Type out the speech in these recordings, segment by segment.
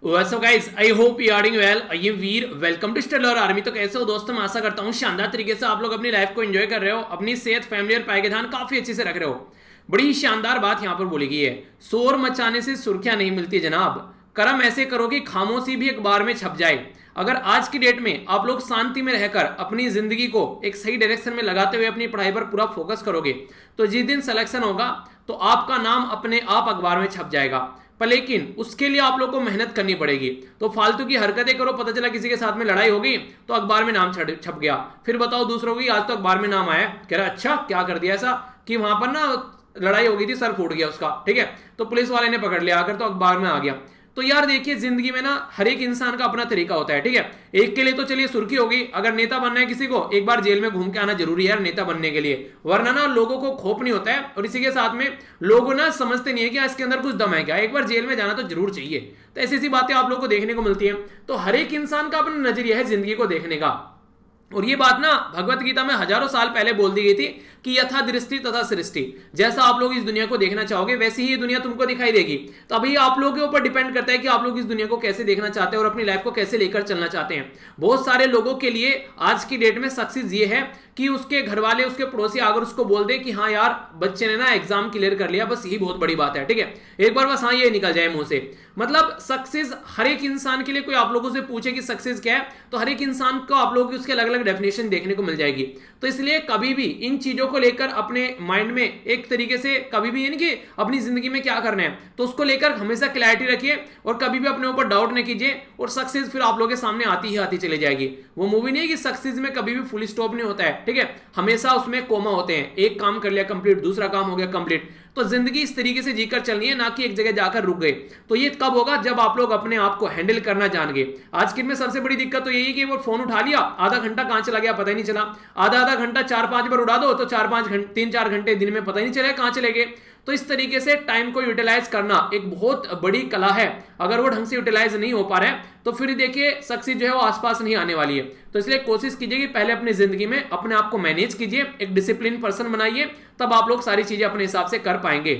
What's up guys? I hope you are doing well. I am Veer, welcome to stellar army. तो कैसे हो दोस्तों? मैं आशा करता हूँ शानदार तरीके से आप लोग अपनी लाइफ को एंजॉय कर रहे हो, अपनी सेहत, फैमिली और पाए के ध्यान काफी अच्छे से रख रहे हो। बड़ी शानदार बात यहाँ पर बोली गई है, शोर मचाने से सुर्खियां नहीं मिलती जनाब, कर्म ऐसे करो कि खामोशी भी अखबार में छप जाए। अगर आज की डेट में आप लोग शांति में रहकर अपनी जिंदगी को एक सही डायरेक्शन में लगाते हुए अपनी पढ़ाई पर पूरा फोकस करोगे तो जिस दिन सिलेक्शन होगा तो आपका नाम अपने आप अखबार में छप जाएगा। पर लेकिन उसके लिए आप लोग को मेहनत करनी पड़ेगी। तो फालतू की हरकतें करो, पता चला किसी के साथ में लड़ाई हो गई तो अखबार में नाम छप गया, फिर बताओ दूसरों की आज तो अखबार में नाम आया, कह रहा अच्छा क्या कर दिया ऐसा कि वहां पर ना लड़ाई हो गई थी, सर फूट गया उसका, ठीक है, तो पुलिस वाले ने पकड़ लिया, आकर तो अखबार में आ गया। तो यार देखिए, जिंदगी में ना हर एक इंसान का अपना तरीका होता है, ठीक है। एक के लिए तो चलिए सुर्खी होगी, अगर नेता बनना है किसी को एक बार जेल में घूम के आना जरूरी है यार नेता बनने के लिए, वरना ना लोगों को खौफ नहीं होता है। और इसी के साथ में लोग ना समझते नहीं है कि इसके अंदर कुछ दम है क्या, एक बार जेल में जाना तो जरूर चाहिए। तो ऐसी ऐसी बातें आप लोग को देखने को मिलती है। तो हर एक इंसान का अपना नजरिया है जिंदगी को देखने का। और ये बात ना भगवत गीता में हजारों साल पहले बोल दी गई थी कि यथा दृष्टि तथा सृष्टि, जैसा आप लोग इस दुनिया को देखना चाहोगे वैसी ही ये दुनिया तुमको दिखाई देगी। तो अभी आप लोगों के ऊपर डिपेंड करता है कि आप लोग इस दुनिया को कैसे देखना चाहते हैं और अपनी लाइफ को कैसे लेकर चलना चाहते हैं। बहुत सारे लोगों के लिए आज की डेट में सक्सेस ये है कि उसके घर वाले, उसके पड़ोसी अगर उसको बोल दे कि हाँ यार बच्चे ने ना एग्जाम क्लियर कर लिया, बस यही बहुत बड़ी बात है, ठीक है, एक बार बस हाँ ये निकल जाए मुंह से। मतलब सक्सेस हर एक इंसान के लिए, कोई आप लोगों से पूछे कि सक्सेस क्या है तो हर एक इंसान को आप लोगों की उसके अलग अलग डेफिनेशन देखने को मिल जाएगी। तो इसलिए कभी भी इन चीजों को लेकर अपने माइंड में एक तरीके से कभी भी, यानी कि अपनी जिंदगी में क्या करना है तो उसको लेकर हमेशा क्लैरिटी रखिए और कभी भी अपने ऊपर डाउट नहीं कीजिए, और सक्सेस फिर आप लोगों के सामने आती ही आती चली जाएगी। वो मूवी नहीं है कि सक्सेस में कभी भी फुल स्टॉप नहीं होता है, ठीक है, हमेशा उसमें कोमा होते हैं, एक काम कर लिया कंप्लीट, दूसरा काम हो गया कंप्लीट। तो जिंदगी इस तरीके से जीकर चलनी है, ना कि एक जगह जाकर रुक गए। तो ये कब होगा? जब आप लोग अपने आप को हैंडल करना जान गए। आज की में सबसे बड़ी दिक्कत तो यही है कि वो फोन उठा लिया, आधा घंटा कहां चला गया पता ही नहीं चला, आधा घंटा 4-5 बार उड़ा दो तो 4-5 घंटे 3-4 घंटे दिन में पता ही नहीं चला कहां चले गए। तो इस तरीके से टाइम को यूटिलाइज करना एक बहुत बड़ी कला है। अगर वो ढंग से यूटिलाइज नहीं हो पा रहा है तो फिर देखिए सक्सेस जो है वो आसपास नहीं आने वाली है। तो इसलिए कोशिश कीजिए कि पहले अपनी जिंदगी में अपने आप को मैनेज कीजिए, एक डिसिप्लिन पर्सन बनाइए, तब आप लोग सारी चीजें अपने हिसाब से कर पाएंगे।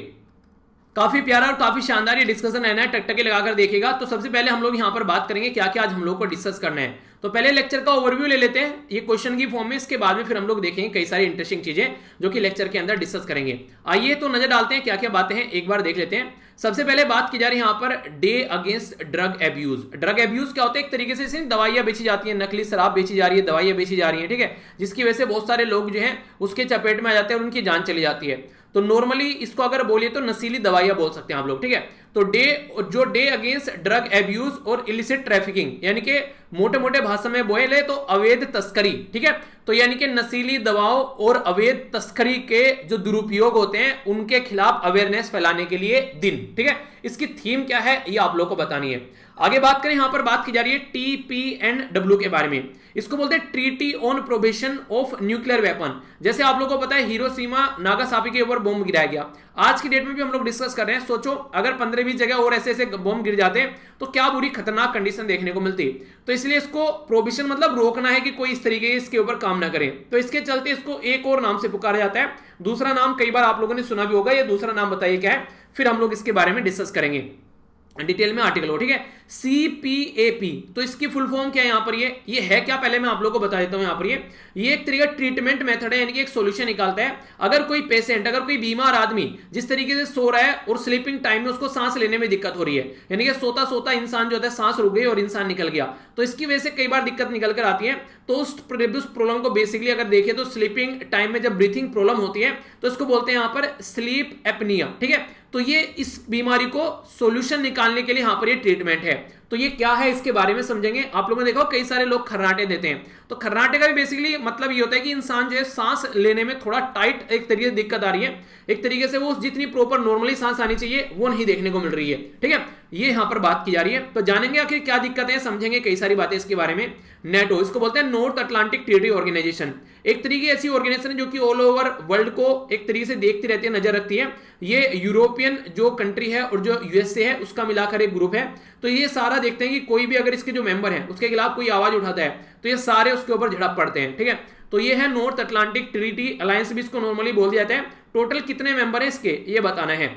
काफी प्यारा और काफी शानदार ये डिस्कशन है, टकटके लगाकर देखिएगा। तो सबसे पहले हम लोग यहाँ पर बात करेंगे क्या क्या आज हम लोग को डिस्कस करना है। तो पहले लेक्चर का ओवरव्यू ले लेते हैं ये क्वेश्चन की फॉर्म में, इसके बाद में फिर हम लोग देखेंगे कई सारी इंटरेस्टिंग चीजें जो कि लेक्चर के अंदर डिस्कस करेंगे। आइए तो नजर डालते हैं क्या क्या बातें हैं, एक बार देख लेते हैं। सबसे पहले बात की जा रही है यहाँ per day against drug abuse. Drug abuse क्या होता है? एक तरीके से दवाइयां बेची जाती है, नकली शराब बेची जा रही है, दवाइयां बेची जा रही है, ठीक है, जिसकी वजह से बहुत सारे लोग जो है उसके चपेट में आ जाते हैं और उनकी जान चली जाती है। तो नॉर्मली इसको अगर बोलिए तो नशीली दवाइयां बोल सकते हैं आप लोग, ठीक है। तो डे अगेंस्ट ड्रग एब्यूज और इलिसिट ट्रैफिकिंग, यानी कि मोटे मोटे भाषा में बोले तो अवैध तस्करी, ठीक है। तो यानी कि नशीली दवाओं और अवैध तस्करी के जो दुरुपयोग होते हैं उनके खिलाफ अवेयरनेस फैलाने के लिए दिन, ठीक है। इसकी थीम क्या है ये आप लोग को बतानी है। आगे बात करें, यहां पर बात की जा रही है TPNW के बारे में। इसको बोलते हैं treaty on prohibition of nuclear weapon. जैसे आप लोगों को पता है हिरोशिमा नागासाकी के ऊपर बॉम्ब गिराया गया, आज की डेट में भी हम लोग डिस्कस कर रहे हैं। सोचो अगर 15-20 जगह और ऐसे ऐसे बॉम्ब गिर जाते तो क्या बुरी खतरनाक कंडीशन देखने को मिलती। तो इसलिए इसको प्रोहिबिशन मतलब रोकना है कि कोई इस तरीके इसके ऊपर काम ना करे। तो इसके चलते इसको एक और नाम से पुकारा जाता है, दूसरा नाम कई बार आप लोगों ने सुना भी होगा, ये दूसरा नाम बताइए क्या है, फिर हम लोग इसके बारे में डिस्कस करेंगे डिटेल में आर्टिकल हो, ठीक है। CPAP, तो इसकी फुल फॉर्म क्या है यहाँ पर, ये है क्या पहले मैं आप लोगों को बता देता हूँ। यहाँ पर ये एक तरीका ट्रीटमेंट मेथड है, यानी कि एक सॉल्यूशन निकालता है। अगर कोई पेशेंट, अगर कोई बीमार आदमी जिस तरीके से सो रहा है और स्लीपिंग टाइम में उसको सांस लेने में दिक्कत हो रही है, यानी कि सोता सोता इंसान जो होता है सांस रुक गई और इंसान निकल गया, तो इसकी वजह से कई बार दिक्कत निकल कर आती है। तो उस प्रॉब्लम को बेसिकली अगर देखें तो स्लीपिंग टाइम में जब ब्रीथिंग प्रॉब्लम होती है तो इसको बोलते हैं यहाँ पर स्लीप एपनिया, ठीक है। तो ये इस बीमारी को सॉल्यूशन निकालने के लिए यहाँ पर ये ट्रीटमेंट है। तो ये क्या है इसके बारे में समझेंगे। आप लोगों ने देखा कई सारे लोग खर्राटे देते हैं, तो खर्राटे का भी बेसिकली मतलब ये होता है कि इंसान जो है सांस लेने में थोड़ा टाइट एक तरीके से दिक्कत आ रही है, एक तरीके से वो जितनी प्रॉपर नॉर्मली सांस आनी चाहिए वो नहीं देखने को मिल रही है, ठीक है, ये यहां पर बात की जा रही है। तो जानेंगे आखिर क्या दिक्कत है, समझेंगे कई सारी बातें इसके बारे में। नेटो, इसको बोलते हैं नॉर्थ अटलांटिक ट्रीटी ऑर्गेनाइजेशन, एक तरीके ऐसी ऑर्गेनाइजेशन है जो कि ऑल ओवर वर्ल्ड को एक तरीके से देखती रहती है, नजर रखती है। ये यूरोपियन जो कंट्री है और जो यूएसए है उसका मिलाकर एक ग्रुप है। तो ये सारा देखते हैं कि कोई भी अगर इसके जो मेंबर है उसके खिलाफ कोई आवाज उठाता है तो ये सारे उसके ऊपर झड़प पड़ते हैं, ठीक है। तो ये है नॉर्थ अटलांटिक ट्रीटी अलायंस भी इसको नॉर्मली बोल दिया जाता है। टोटल कितने मेंबर है इसके ये बताना है।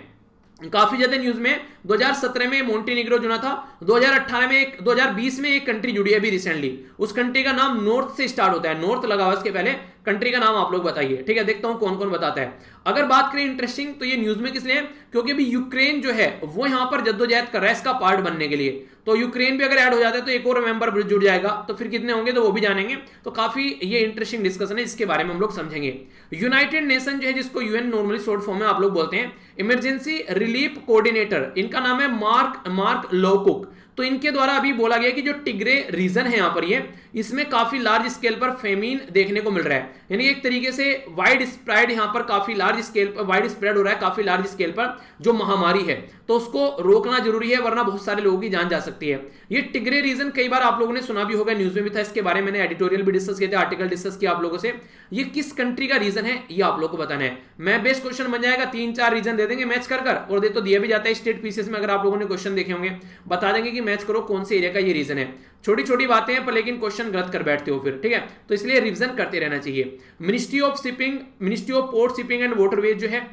काफी ज्यादा न्यूज में 2017 में मोंटेनिग्रो जुड़ा था, 2020 में एक कंट्री जुड़ी है अभी रिसेंटली, उस कंट्री का नाम नॉर्थ से स्टार्ट होता है, नॉर्थ लगा हुआ इसके पहले, कंट्री का नाम आप लोग बताइए, ठीक है, देखता हूं कौन कौन बताता है। अगर बात करें इंटरेस्टिंग, तो ये न्यूज में किस लिए, क्योंकि अभी यूक्रेन जो है वो यहां पर जद्दोजहद कर रहा है इसका पार्ट बनने के लिए, तो यूक्रेन भी अगर ऐड हो जाता है तो एक और मेंबर जुड़ जाएगा, तो फिर कितने होंगे तो वो भी जानेंगे। तो काफी ये इंटरेस्टिंग डिस्कशन है, इसके बारे में हम लोग समझेंगे। यूनाइटेड नेशन जो है, जिसको यूएन नॉर्मली शॉर्ट फॉर्म में आप लोग बोलते हैं, इमरजेंसी रिलीफ कोऑर्डिनेटर, इनका नाम है मार्क लोकुक। तो इनके द्वारा अभी बोला गया कि जो टिग्रे रीजन है यहां पर, ये इसमें काफी लार्ज स्केल पर फेमिन देखने को मिल रहा है, यानी एक तरीके से वाइड स्प्रेड यहां पर काफी लार्ज स्केल पर वाइड स्प्रेड हो रहा है, काफी लार्ज स्केल पर जो महामारी है, तो उसको रोकना जरूरी है, वरना बहुत सारे लोगों की जान जा सकती है। ये टिग्रे रीजन कई बार आप लोगों ने सुना भी होगा, न्यूज में भी था, इसके बारे में मैंने एडिटोरियल भी डिस्कस किए थे, आर्टिकल डिस्कस किया आप लोगों से। ये किस कंट्री का रीजन है ये आप लोगों को बताना है। मैं बेस्ट क्वेश्चन बन जाएगा, 3-4 रीजन दे देंगे मैच कर, और दे तो दिया भी जाता है स्टेट पीसीएस में, अगर आप लोगों ने क्वेश्चन देखे होंगे बता देंगे कि मैच करो कौन से एरिया का ये रीजन है। छोटी छोटी बातें हैं पर लेकिन क्वेश्चन गलत कर बैठते हो फिर, ठीक है, तो इसलिए रिवीजन करते रहना चाहिए। Ministry of port shipping and waterways जो है,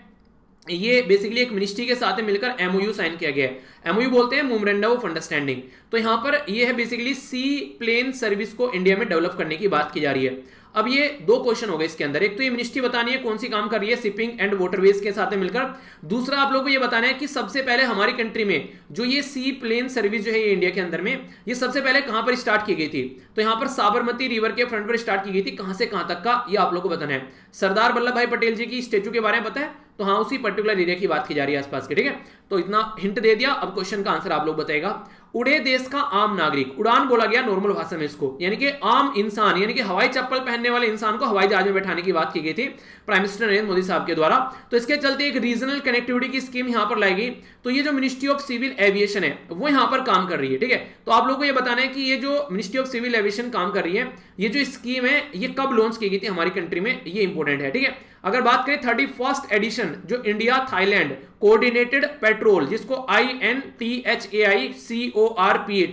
ये बेसिकली एक मिनिस्ट्री के साथ मिलकर एमओयू साइन किया गया है। एमओयू बोलते हैं मेमोरेंडम ऑफ अंडरस्टैंडिंग। तो यहां पर ये है बेसिकली सी प्लेन सर्विस को इंडिया में डेवलप करने की बात की जा रही है। अब ये 2 क्वेश्चन हो गए इसके अंदर, एक तो ये मिनिस्ट्री बतानी है कौन सी काम कर रही है शिपिंग एंड वाटरवेज के साथ मिलकर, दूसरा आप लोगों को ये बताना है कि सबसे पहले हमारी कंट्री में जो ये सी प्लेन सर्विस जो है ये इंडिया के अंदर में ये सबसे पहले कहां पर स्टार्ट की गई थी। तो यहां पर साबरमती रिवर के फ्रंट पर स्टार्ट की गई थी, कहां से कहां तक का ये आप लोगों को बताना है। सरदार वल्लभ भाई पटेल जी की स्टेचू के बारे में पता है, तो हाँ उसी पर्टिकुलर एरिया की बात की जा रही है आसपास के, ठीक है, तो इतना हिंट दे दिया। अब क्वेश्चन का आंसर आप लोग बताएगा। उड़े देश का आम नागरिक, उड़ान बोला गया नॉर्मल भाषा में इसको, यानी कि आम इंसान, यानी कि हवाई चप्पल पहनने वाले इंसान को हवाई जहाज में बैठाने की बात की गई थी प्राइम मिनिस्टर नरेंद्र मोदी साहब के द्वारा। तो इसके चलते एक रीजनल कनेक्टिविटी की स्कीम यहां पर लाई गई। तो ये जो मिनिस्ट्री ऑफ सिविल एविएशन है वो यहां पर काम कर रही है, ठीक है। तो आप लोगों को ये बताना है कि ये जो मिनिस्ट्री ऑफ सिविल एविएशन काम कर रही है, ये जो स्कीम है ये कब लॉन्च की गई थी हमारी कंट्री में, ये इंपॉर्टेंट है, ठीक है। अगर बात करें 31st एडिशन जो इंडिया थाईलैंड कोऑर्डिनेटेड पेट्रोल, जिसको INTHAICORPAT,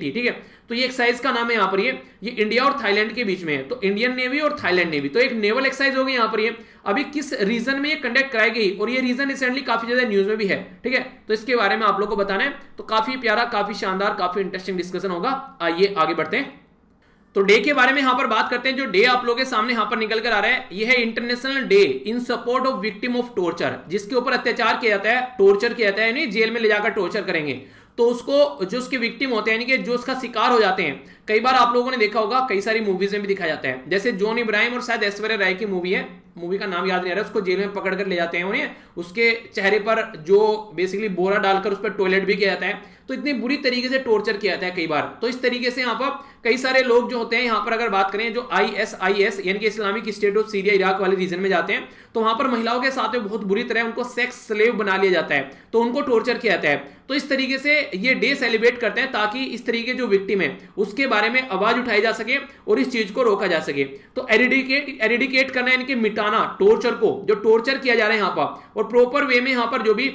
ठीक है, तो ये एक्सरसाइज का नाम है यहाँ पर, ये इंडिया और थाईलैंड के बीच में है, तो इंडियन नेवी और थाईलैंड नेवी, तो एक नेवल एक्सरसाइज होगी यहाँ पर। ये अभी किस रीजन में ये कंडक्ट कराई गई, और ये रीजन रिसेंटली काफी ज्यादा न्यूज में भी है, ठीक है, तो इसके बारे में आप लोग को बताना है। तो काफी प्यारा, काफी शानदार, काफी इंटरेस्टिंग डिस्कशन होगा। आइए आगे बढ़ते हैं। तो डे के बारे में यहां पर बात करते हैं। जो डे आप लोगों के सामने यहां पर निकल कर आ रहा है, यह है international day in support of victim of torture, जिसके ऊपर अत्याचार किया जाता है, टॉर्चर किया जाता है, यानी जेल में ले जाकर टॉर्चर करेंगे, तो उसको जो उसके विक्टिम होते हैं, यानी कि जो उसका शिकार हो जाते हैं। कई बार आप लोगों ने देखा होगा, कई सारी मूवीज में भी दिखाया जाता है, जैसे जॉन इब्राहिम और शायद ऐश्वर्या राय की मूवी है, मूवी का नाम याद नहीं आ रहा, उसको जेल में पकड़ कर ले जाते हैं उन्हें, उसके चेहरे पर जो बेसिकली बोरा डालकर उस पर टॉयलेट भी किया जाता है, तो इतनी बुरी तरीके से टॉर्चर किया जाता है कई बार। तो इस तरीके से यहाँ पर कई सारे लोग जो होते हैं, यहाँ पर अगर बात करें जो ISIS यानी कि Islamic state of Syria Iraq वाले रीजन में जाते हैं, तो वहां पर महिलाओं के साथ में बहुत बुरी तरह उनको सेक्स स्लेव बना लिया जाता है, तो उनको टॉर्चर किया जाता है। तो इस तरीके से ये डे सेलिब्रेट करते हैं ताकि इस तरीके जो विक्टिम है उसके बारे में आवाज उठाई जा सके और इस चीज को रोका जा सके। तो एरिडिकेट करना यानी कि मिटाना टॉर्चर को, जो टॉर्चर किया जा रहा है यहाँ पर, और प्रॉपर वे में यहाँ पर जो भी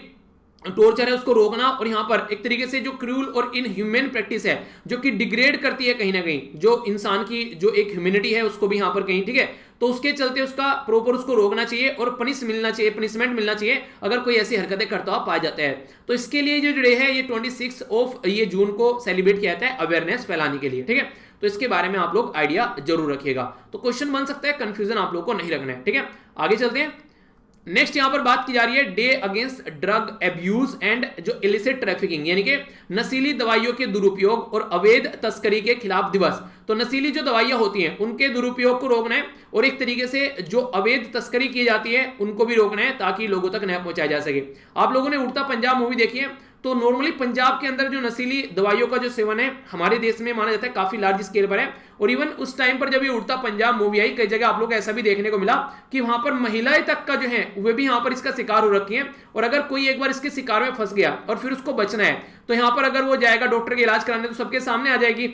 टॉर्चर है उसको रोकना, और यहां पर एक तरीके से जो क्रूल और इनह्यूमन प्रैक्टिस है जो कि डिग्रेड करती है कहीं ना कहीं जो इंसान की जो एक ह्यूमैनिटी है उसको भी यहां पर कहीं, ठीक है, तो उसके चलते उसका प्रॉपर उसको रोकना चाहिए और पनिशमेंट मिलना चाहिए अगर कोई ऐसी हरकतें करता हुआ पाया जाता है। तो इसके लिए जो डे है ये 26 ये जून को सेलिब्रेट किया जाता है अवेयरनेस फैलाने के लिए, ठीक है। तो इसके बारे में आप लोग आइडिया जरूर रखिएगा। तो क्वेश्चन बन सकता है, कंफ्यूजन आप लोग को नहीं रखना है, ठीक है। आगे चलते हैं। नेक्स्ट यहां पर बात की जा रही है day against drug abuse and जो इलिसिट ट्रैफिकिंग, यानी कि नशीली दवाइयों के दुरुपयोग और अवैध तस्करी के खिलाफ दिवस। तो नशीली जो दवाइयां होती हैं उनके दुरुपयोग को रोकना है, और एक तरीके से जो अवैध तस्करी की जाती है उनको भी रोकना है ताकि लोगों तक न पहुंचाया जा सके। आप लोगों ने उड़ता पंजाब मूवी देखी है, तो नॉर्मली पंजाब के अंदर जो नशीली दवाइयों का जो सेवन है हमारे देश में माना जाता है काफी लार्ज स्केल पर है, और इवन उस टाइम पर जब ये उड़ता पंजाब मूवी आई कई जगह आप लोग ऐसा भी देखने को मिला कि वहां पर महिलाएं तक का जो है वे भी यहां पर इसका शिकार हो रखी हैं, और अगर कोई एक बार इसके शिकार में फंस गया और फिर उसको बचना है तो यहां पर अगर वो जाएगा डॉक्टर के इलाज कराने तो सबके सामने आ जाएगी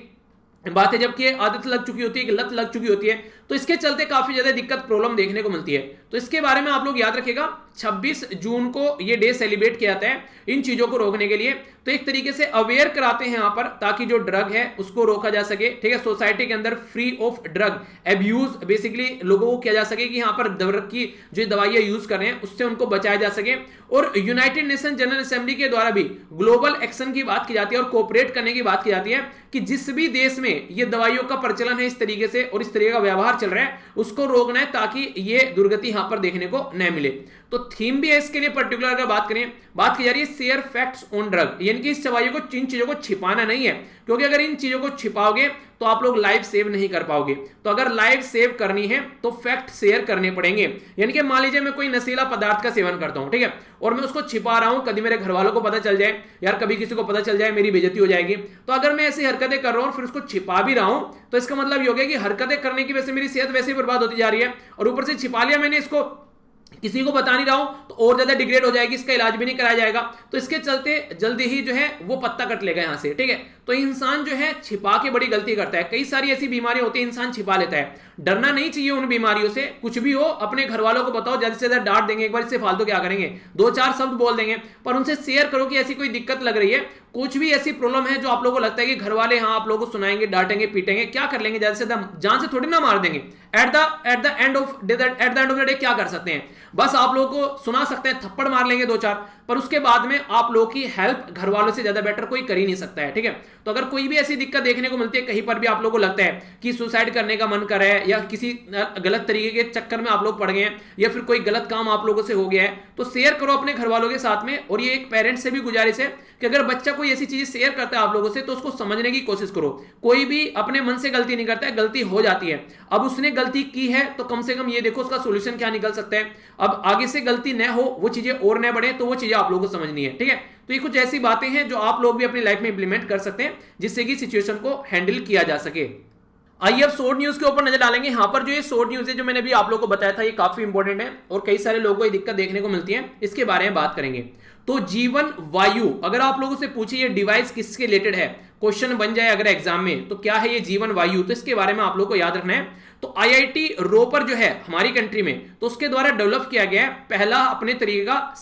बात है, जबकि आदत लग चुकी होती है, लत लग चुकी होती है, तो इसके चलते काफी ज्यादा दिक्कत प्रॉब्लम देखने को मिलती है। तो इसके बारे में आप लोग याद रखिएगा, 26 जून को ये डे सेलिब्रेट किया जाता है इन चीजों को रोकने के लिए। तो एक तरीके से अवेयर कराते हैं यहां पर, ताकि जो ड्रग है उसको रोका जा सके, ठीक है। सोसाइटी के अंदर free of drug abuse basically लोगों को किया जा सके कि यहां पर ड्रग की जो दवाइयां यूज कर रहे हैं उससे उनको बचाया जा सके। और यूनाइटेड नेशन जनरल असेंबली के द्वारा भी ग्लोबल एक्शन की बात की जाती है और कोऑपरेट करने की बात की जाती है कि जिस भी देश में ये दवाइयों का प्रचलन है इस तरीके से और इस तरीके का व्यवहार चल रहा है उसको रोकना है, ताकि ये दुर्गति यहां पर देखने को न मिले। तो थीम भी है इसके लिए पर्टिकुलर अगर बात करें, बात की जा रही है शेयर फैक्ट्स ऑन ड्रग, यानी कि इस दवाइयों को, इन चीजों को छिपाना नहीं है, क्योंकि अगर इन चीजों को छिपाओगे तो आप लोग लाइफ सेव नहीं कर पाओगे। तो अगर लाइफ सेव करनी है तो फैक्ट शेयर करने पड़ेंगे। यानी कि मान लीजिए मैं कोई नशीला पदार्थ का सेवन करता हूं, ठीक है, और मैं उसको छिपा रहा हूं, कभी मेरे घर वालों को पता चल जाए, यार कभी किसी को पता चल जाए मेरी बेइज्जती हो जाएगी। तो अगर मैं ऐसी हरकतें कर रहा हूं फिर उसको छिपा भी रहा हूं, तो इसका मतलब ये हो गया कि हरकतें करने की वजह से मेरी सेहत वैसे ही बर्बाद होती जा रही है, और ऊपर से छिपा लिया मैंने इसको, किसी को बता नहीं रहा हूं तो और ज्यादा डिग्रेड हो जाएगी, इसका इलाज भी नहीं कराया जाएगा। तो इसके चलते जल्दी ही जो है वो पत्ता कट लेगा यहां से, ठीक है। तो इंसान जो है छिपा के बड़ी गलती करता है। कई सारी ऐसी बीमारियां होती है इंसान छिपा लेता है। डरना नहीं चाहिए उन बीमारियों से, कुछ भी हो अपने घर वालों को बताओ, ज्यादा से ज्यादा डांट देंगे, एक बार इससे फालतू क्या करेंगे, दो चार शब्द बोल देंगे, पर उनसे शेयर करो कि ऐसी कोई दिक्कत लग रही है, कुछ भी ऐसी प्रॉब्लम है जो आप लोगों को लगता है कि घर वाले हाँ आप लोगों को सुनाएंगे, डांटेंगे, पीटेंगे, क्या कर लेंगे, ज्यादा से ज्यादा जान से थोड़ी ना मार देंगे। At the end of the day क्या कर सकते हैं, बस आप लोगों को सुना सकते हैं, थप्पड़ मार लेंगे दो चार, पर उसके बाद में आप लोगों की हेल्प घर वालों से ज्यादा बेटर कोई कर ही नहीं सकता है, ठीक है। तो अगर कोई भी ऐसी दिक्कत देखने को मिलती है, कहीं पर भी आप लोगों को लगता है कि सुसाइड करने का मन कर रहा है या किसी गलत तरीके के चक्कर में आप लोग पड़ गए हैं या फिर कोई गलत काम आप लोगों से हो गया है, तो शेयर करो अपने घर वालों के साथ में। और ये एक पेरेंट से भी गुजारिश है कि अगर बच्चा कोई ऐसी चीज शेयर करता है आप लोगों से तो उसको समझने की कोशिश करो। कोई भी अपने मन से गलती नहीं करता है, गलती हो जाती है। अब उसने गलती की है तो कम से कम ये देखो उसका सोल्यूशन क्या निकल सकता है। अब आगे से गलती न हो, वो चीजें और न बढ़े, तो वो चीजें आप लोगों को समझनी है, ठीक है। तो ये कुछ ऐसी बातें हैं जो आप लोग भी अपनी लाइफ में इंप्लीमेंट कर सकते हैं जिससे कि सिचुएशन को हैंडल किया जा सके। आइए अब शॉर्ट न्यूज के ऊपर नजर डालेंगे। यहां पर जो ये शॉर्ट न्यूज है जो मैंने भी आप लोगों को बताया था, ये काफी इंपॉर्टेंट है और कई सारे लोगों को ये दिक्कत देखने को मिलती है, इसके बारे में बात करेंगे। तो जीवन वायु, अगर आप लोगों से पूछे ये डिवाइस किसके रिलेटेड है, क्वेश्चन बन जाए अगर एग्जाम में, तो क्या है ये जीवन वायु, तो इसके बारे में आप लोगों को याद रखना है। तो आईआईटी रोपर जो है हमारी कंट्री में, तो उसके द्वारा डेवलप किया गया है पहला अपने तरीके का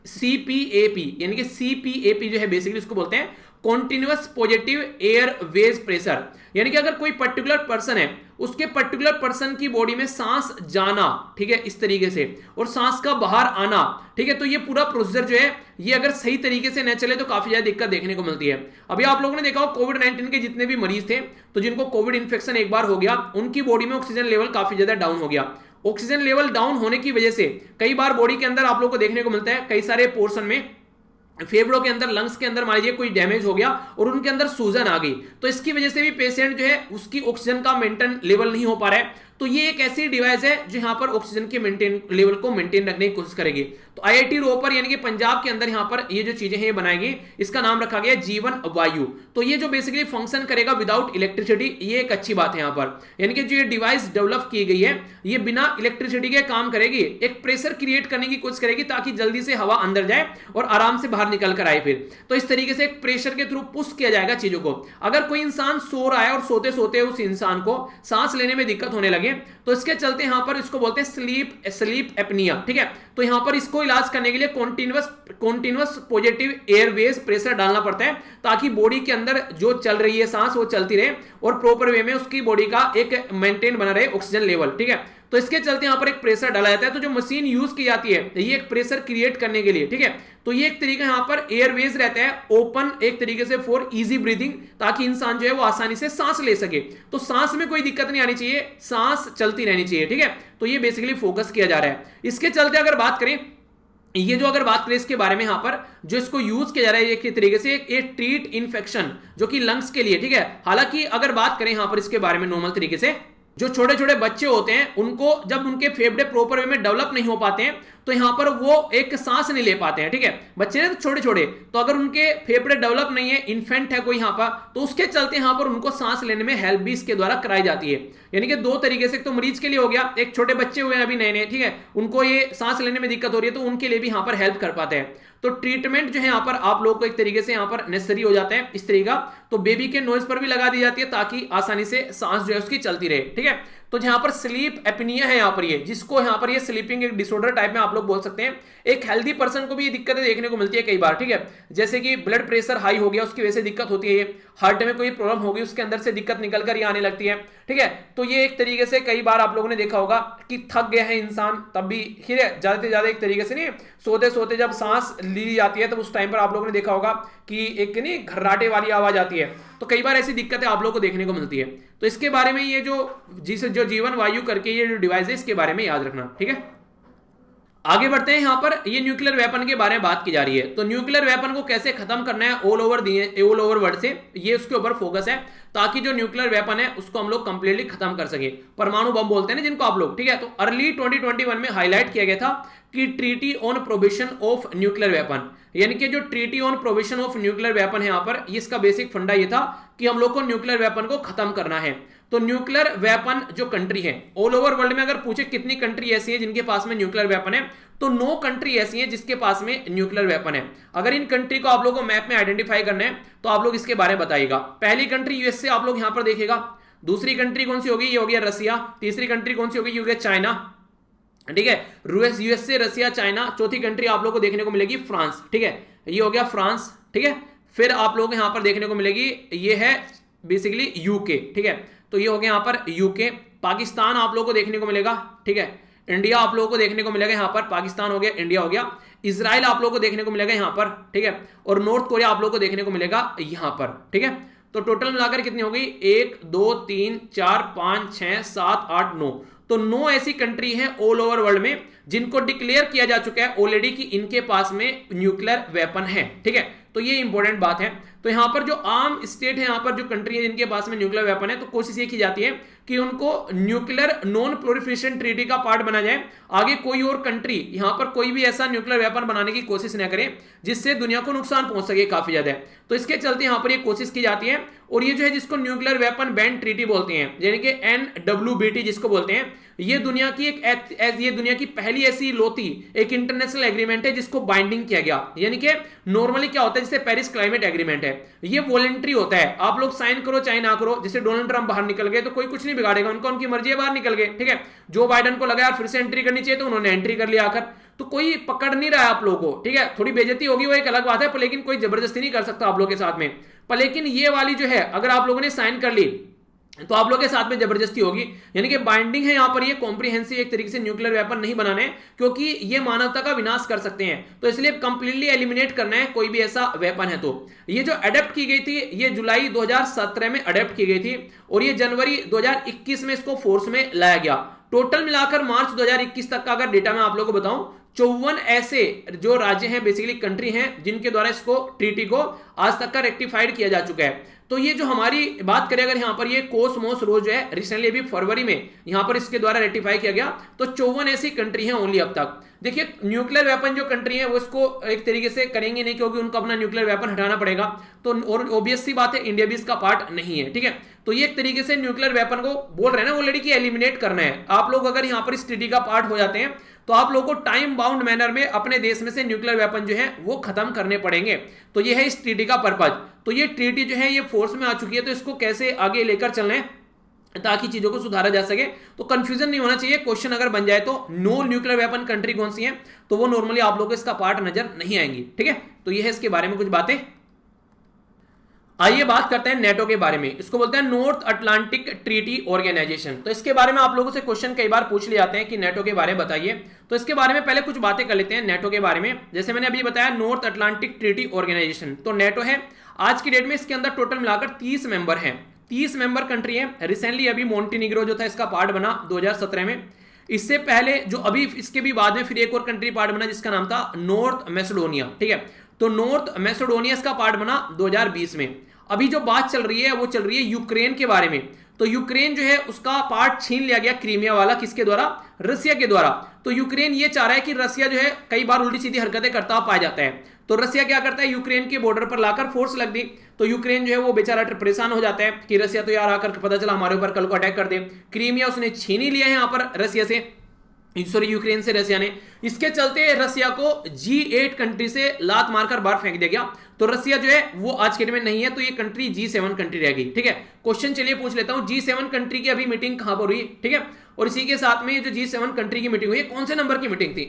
सीपीएपी, यानी कि सीपीएपी जो है बेसिकली उसको बोलते हैं continuous positive airway pressure. यानी कि अगर कोई पर्टिकुलर पर्सन है, उसके पर्टिकुलर पर्सन की बॉडी में सांस जाना, ठीक है, इस तरीके से, और सांस का बाहर आना, ठीक है, तो ये पूरा प्रोसीजर जो है ये अगर सही तरीके से न चले तो काफी ज्यादा दिक्कत देखने को मिलती है। अभी आप लोगों ने देखा हो कोविड-19 के जितने भी मरीज थे, तो जिनको कोविड इन्फेक्शन एक बार हो गया, उनकी बॉडी में ऑक्सीजन लेवल काफी ज्यादा डाउन हो गया। ऑक्सीजन लेवल डाउन होने की वजह से कई बार बॉडी के अंदर आप लोगों को देखने को मिलता है कई सारे पोर्शन में, फेफड़ों के अंदर, लंग्स के अंदर मान लीजिए कोई डैमेज हो गया और उनके अंदर सूजन आ गई, तो इसकी वजह से भी पेशेंट जो है उसकी ऑक्सीजन का मेंटेन लेवल नहीं हो पा रहा है। तो ये एक ऐसी डिवाइस है जो यहां पर ऑक्सीजन के मेंटेन लेवल को मेंटेन रखने की कोशिश करेगी। तो आईआईटी रोपर यानी कि पंजाब के अंदर यहां पर ये जो चीजें हैं ये बनाएगी, इसका नाम रखा गया जीवन वायु। तो ये जो बेसिकली फंक्शन करेगा विदाउट इलेक्ट्रिसिटी, ये एक अच्छी बात है यहां पर, यानी कि जो ये डिवाइस डेवलप की गई है ये बिना इलेक्ट्रिसिटी के काम करेगी, एक प्रेशर क्रिएट करने की कोशिश करेगी ताकि जल्दी से हवा अंदर जाए और आराम से बाहर निकल कर आए। फिर तो इस तरीके से एक प्रेशर के थ्रू पुश किया जाएगा चीजों को। अगर कोई इंसान सो रहा है और सोते सोते उस इंसान को सांस लेने में दिक्कत होने लगे, तो इसके चलते यहां पर इसको बोलते हैं स्लीप एपनिया, ठीक है। तो यहां पर इसको इलाज करने के लिए कॉन्टिन्यूअस पॉजिटिव एयरवेज प्रेशर डालना पड़ता है ताकि बॉडी के अंदर जो चल रही है सांस वो चलती रहे और प्रॉपर वे में उसकी बॉडी का एक मेंटेन बना रहे ऑक्सीजन लेवल, ठीक है। तो इसके चलते यहां पर एक प्रेशर डाला जाता है। तो जो मशीन यूज की जाती है ये एक प्रेशर क्रिएट करने के लिए, ठीक है। तो ये एक तरीका यहां पर एयरवेज रहता है ओपन एक तरीके से फॉर इजी ब्रीदिंग, ताकि इंसान जो है वो आसानी से सांस ले सके। तो सांस में कोई दिक्कत नहीं आनी चाहिए, सांस चलती रहनी चाहिए, ठीक है। तो ये बेसिकली फोकस किया जा रहा है। इसके चलते अगर बात करें, ये जो अगर बात करें इसके बारे में, यहां पर जो इसको यूज किया जा रहा है एक तरीके से एक ट्रीट इन्फेक्शन जो कि लंग्स के लिए, ठीक है। हालांकि अगर बात करें यहां पर इसके बारे में नॉर्मल तरीके से, जो छोटे छोटे बच्चे होते हैं उनको जब उनके फेफड़े प्रॉपर वे में डेवलप नहीं हो पाते हैं तो यहां पर वो एक सांस नहीं ले पाते हैं, ठीक है। बच्चे हैं छोटे छोटे, तो अगर उनके फेफड़े डेवलप नहीं है, इन्फेंट है कोई यहां पर, तो उसके चलते यहां पर उनको सांस लेने में हेल्प भी इसके द्वारा कराई जाती है। यानी कि दो तरीके से, तो मरीज के लिए हो गया, एक छोटे बच्चे हुए हैं अभी नए नए, ठीक है, उनको ये सांस लेने में दिक्कत हो रही है तो उनके लिए भी यहां पर हेल्प कर पाते हैं। तो ट्रीटमेंट जो है यहाँ पर आप लोग को एक तरीके से यहाँ पर नेसेसरी हो जाता है इस तरीका। तो बेबी के नोज पर भी लगा दी जाती है ताकि आसानी से सांस जो है उसकी चलती रहे, ठीक है। तो जहां पर स्लीप एपनिया है यहाँ पर ये, जिसको यहाँ पर ये स्लीपिंग एक डिसऑर्डर टाइप में आप लोग बोल सकते हैं। एक हेल्दी पर्सन को भी ये दिक्कतें देखने को मिलती है कई बार, ठीक है। जैसे कि ब्लड प्रेशर हाई हो गया उसकी वजह से दिक्कत होती है, ये हार्ट में कोई प्रॉब्लम होगी उसके अंदर से दिक्कत निकल कर ये आने लगती है, ठीक है। तो ये एक तरीके से कई बार आप लोगों ने देखा होगा कि थक गया है इंसान तब भी ज्यादा से ज्यादा एक तरीके से नहीं, सोते सोते जब सांस ली जाती है तब उस टाइम पर आप लोगों ने देखा होगा कि एक नहीं घर्राटे वाली आवाज आती है। तो कई बार ऐसी दिक्कतें आप लोगों को देखने को मिलती है। तो इसके बारे में ये जो जीवन वायु करके ये जो डिवाइस है इसके बारे में याद रखना, ठीक है। आगे बढ़ते हैं, यहां पर ये न्यूक्लियर वेपन के बारे में बात की जा रही है। तो न्यूक्लियर वेपन को कैसे खत्म करना है ऑल ओवर वर्ल्ड से, ये उसके ऊपर फोकस है ताकि जो न्यूक्लियर वेपन है उसको हम लोग कंप्लीटली खत्म कर सके। परमाणु बम बोलते हैं ना जिनको आप लोग, ठीक है। तो अर्ली 2021 में हाईलाइट किया गया था कि treaty on prohibition of nuclear weapon, यानी कि जो treaty on prohibition of nuclear weapon है यहाँ पर, इसका बेसिक फंडा ये था कि हम लोग को न्यूक्लियर वेपन को खत्म करना है। तो न्यूक्लियर वेपन जो कंट्री है ऑल ओवर वर्ल्ड में, अगर पूछे कितनी कंट्री ऐसी है जिनके पास में न्यूक्लियर वेपन है, तो 9 कंट्री ऐसी हैं जिसके पास में न्यूक्लियर वेपन है। अगर इन कंट्री को आप लोगों को मैप में आइडेंटिफाई करना है तो आप लोग इसके बारे में बताइएगा। पहली कंट्री यूएसए आप लोग यहां पर देखिएगा, दूसरी कंट्री कौन सी होगी, ये हो गया रसिया, तीसरी कंट्री कौन सी होगी, ये हो गया चाइना, ठीक है। यूएसए, रसिया, चाइना। चौथी कंट्री आप लोग को देखने को मिलेगी फ्रांस, ठीक है, ये हो गया फ्रांस, ठीक है। फिर आप लोग यहां पर देखने को मिलेगी ये है बेसिकली यूके, ठीक है। तो ये हो गया यहां पर यूके। पाकिस्तान आप लोग को देखने को मिलेगा, ठीक है। इंडिया आप लोगों को देखने को मिलेगा यहां पर, पाकिस्तान हो गया, इंडिया हो गया। इजराइल आप लोगों को देखने को मिलेगा यहां पर, ठीक है। और नॉर्थ कोरिया आप लोगों को देखने को मिलेगा यहां पर, ठीक है। तो टोटल मिलाकर कितनी हो गई, 1 2 3 4 5 6 7 8 9। तो 9 ऐसी कंट्री हैं ऑल ओवर वर्ल्ड में जिनको डिक्लेयर किया जा चुका है ऑलरेडी कि इनके पास में न्यूक्लियर वेपन है, ठीक है। तो ये इंपॉर्टेंट बात है। तो यहां पर जो आर्म स्टेट है, यहां पर जो कंट्री है जिनके पास में न्यूक्लियर वेपन है, तो कोशिश ये की जाती है कि उनको न्यूक्लियर नॉन प्रोलिफरेशन ट्रीटी का पार्ट बना जाए। आगे कोई और कंट्री यहां पर कोई भी ऐसा न्यूक्लियर वेपन बनाने की कोशिश न करे जिससे दुनिया को नुकसान पहुंच सके काफी ज्यादा। तो इसके चलते यहां पर ये कोशिश की जाती है। और ये जो है जिसको न्यूक्लियर वेपन बैन ट्रीटी बोलते हैं, यानी कि NWBT जिसको बोलते हैं, ये दुनिया की पहली ऐसी लोती एक इंटरनेशनल एग्रीमेंट है जिसको बाइंडिंग किया गया। यानी कि नॉर्मली क्या होता है, जैसे पेरिस क्लाइमेट एग्रीमेंट है, ये वॉलंटरी होता है, आप लोग साइन करो चाहे ना करो। जैसे डोनाल्ड ट्रंप बाहर निकल गए तो कोई कुछ नहीं बिगाड़ेगा, उनकी मर्जी है, बाहर निकल गए, ठीक है। जो बाइडन को लगा यार फिर से एंट्री करनी चाहिए तो उन्होंने एंट्री कर लिया आकर। तो कोई पकड़ नहीं रहा है आप लोगों को, ठीक है। थोड़ी बेइज्जती होगी वो एक अलग बात है, पर लेकिन कोई जबरदस्ती नहीं कर सकता आप लोगों के साथ में। पर लेकिन ये वाली जो है अगर आप लोगों ने साइन कर ली तो आप लोगों के साथ में जबरदस्ती होगी, यानी कि बाइंडिंग है यहां पर। ये कॉम्प्रिहेंसिव एक तरीके से न्यूक्लियर वेपन नहीं बनाने, क्योंकि ये मानवता का विनाश कर सकते हैं। तो इसलिए कंप्लीटली एलिमिनेट करना है कोई भी ऐसा वेपन है। तो ये जो अडेप्ट की गई थी, ये जुलाई 2017 में अडेप्ट की गई थी और ये जनवरी 2021 में इसको फोर्स में लाया गया। टोटल मिलाकर मार्च 2021 तक का अगर डेटा मैं आप लोगों को बताऊं, 54 ऐसे जो राज्य हैं, बेसिकली कंट्री हैं, जिनके द्वारा इसको ट्रीटी को आज तक का रेक्टिफाइड किया जा चुका है। तो ये जो हमारी बात करें अगर यहां पर ये कोसमोस रोज जो है रिसेंटली अभी फरवरी में यहां पर इसके द्वारा रेटिफाई किया गया, तो 54 ऐसी कंट्री हैं ओनली अब तक। देखिए न्यूक्लियर वेपन जो कंट्री है वो इसको एक तरीके से करेंगे नहीं, क्योंकि उनको अपना न्यूक्लियर वेपन हटाना पड़ेगा। तो और ऑब्वियस सी बात है इंडिया भी इसका पार्ट नहीं है, ठीक है। तो ये एक तरीके से न्यूक्लियर वेपन को बोल रहे हैं ना ऑलरेडी कि एलिमिनेट करना है। आप लोग अगर यहां पर इस ट्रीटी का पार्ट हो जाते हैं तो आप लोगों को टाइम बाउंड मैनर में अपने देश में से न्यूक्लियर वेपन जो है वो खत्म करने पड़ेंगे। तो ये है इस ट्रीटी का पर्पज। तो ये ट्रीटी जो है ये फोर्स में आ चुकी है, तो इसको कैसे आगे लेकर चलना है ताकि चीजों को सुधारा जा सके। तो कंफ्यूजन नहीं होना चाहिए, क्वेश्चन अगर बन जाए तो नो न्यूक्लियर वेपन कंट्री कौन सी है, तो वो नॉर्मली आप लोगों को इसका पार्ट नजर नहीं आएंगी, ठीक है। तो ये है इसके बारे में कुछ बातें। आइए बात करते हैं नेटो के बारे में। इसको बोलते हैं नॉर्थ अटलांटिक ट्रीटी ऑर्गेनाइजेशन। तो इसके बारे में आप लोगों से क्वेश्चन कई बार पूछ लिए जाते हैं कि नेटो के बारे में बताइए। तो इसके बारे में पहले कुछ बातें कर लेते हैं नेटो के बारे में। जैसे मैंने अभी बताया नॉर्थ अटलांटिक ट्रीटी ऑर्गेनाइजेशन, तो नेटो है। आज की डेट में इसके अंदर टोटल मिलाकर 30 मेंबर हैं, 30 मेंबर कंट्री है। रिसेंटली अभी मोंटेनिग्रो जो था इसका पार्ट बना 2017 में। इससे पहले जो अभी इसके भी बाद में फिर एक और कंट्री पार्ट बना जिसका नाम था नॉर्थ मैसेडोनिया, ठीक है। तो नॉर्थ मैसेडोनिया इसका पार्ट बना 2020 में। अभी जो बात चल रही है वो चल रही है यूक्रेन के बारे में। तो यूक्रेन जो है उसका पार्ट छीन लिया गया क्रीमिया वाला, किसके द्वारा, रसिया के द्वारा। तो यूक्रेन ये चाह रहा है कि रसिया जो है कई बार उल्टी सीधी हरकतें करता हुआ पाया जाता है। तो रसिया क्या करता है, यूक्रेन के बॉर्डर पर लाकर फोर्स लग दी। तो यूक्रेन जो है वो बेचारा परेशान हो जाता है कि रसिया तो यार आकर पता चला हमारे ऊपर कल को अटैक कर दे। क्रीमिया उसने छीन ही लिया है यहाँ पर रसिया से। सॉरी यूक्रेन से रसिया ने। इसके चलते रसिया को G8 कंट्री से लात मारकर बाहर फेंक दिया गया। तो रसिया जो है वो आज के दिन में नहीं है, तो ये कंट्री G7 कंट्री रह गई। ठीक है, क्वेश्चन चलिए पूछ लेता हूं, G7 कंट्री की अभी मीटिंग कहां पर हुई? ठीक है, और इसी के साथ में ये जो G7 कंट्री की मीटिंग हुई, कौन से नंबर की मीटिंग थी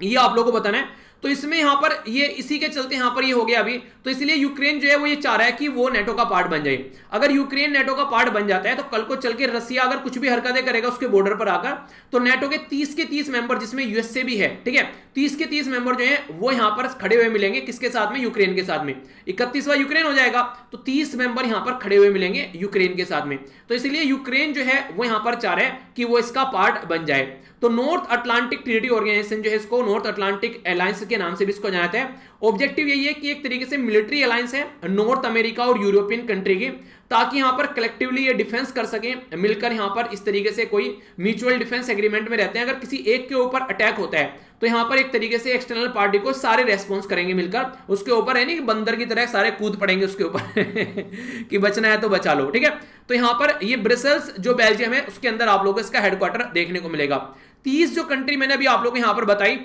ये आप लोगों को बताना है। तो इसमें यहां पर ये इसी के चलते यहां पर ये हो गया अभी, तो इसलिए यूक्रेन जो है वो ये चाह रहा है कि वो नेटो का पार्ट बन जाए। अगर यूक्रेन नेटो का पार्ट बन जाता है तो कल को चल के रसिया अगर कुछ भी हरकतें करेगा उसके बॉर्डर पर आकर, तो नेटो के 30 के 30 मेंबर, जिसमें यूएसए भी है, ठीक है, 30 के 30 मेंबर जो है वो यहां पर खड़े हुए मिलेंगे। किसके साथ में? यूक्रेन के साथ में। 31वां यूक्रेन हो जाएगा, तो 30 मेंबर यहां पर खड़े हुए मिलेंगे यूक्रेन के साथ में। तो इसलिए यूक्रेन जो है वो यहां पर चाह रहा है कि वो इसका पार्ट बन जाए। तो नॉर्थ अटलांटिक ट्रीटी ऑर्गेनाइजेशन जो है, इसको नॉर्थ अटलांटिक अलायंस के नाम से भी इसको जानते हैं। ऑब्जेक्टिव यही है कि एक तरीके से मिलिट्री अलायंस है नॉर्थ अमेरिका और यूरोपियन कंट्री की, ताकि यहां पर कलेक्टिवली ये डिफेंस कर सके मिलकर। यहां पर इस तरीके से कोई म्यूचुअल डिफेंस एग्रीमेंट में रहते हैं। अगर किसी एक के ऊपर अटैक होता है तो यहां पर एक तरीके से एक्सटर्नल पार्टी को सारे रेस्पॉन्स करेंगे मिलकर उसके ऊपर, है नहीं कि बंदर की तरह सारे कूद पड़ेंगे उसके ऊपर कि बचना है तो बचा लो। ठीक है, तो यहां पर ये ब्रसेल्स जो बेल्जियम है उसके अंदर आप लोगों को इसका हेडक्वार्टर देखने को मिलेगा। 30 जो कंट्री मैंने अभी आप लोगों को यहां पर बताई,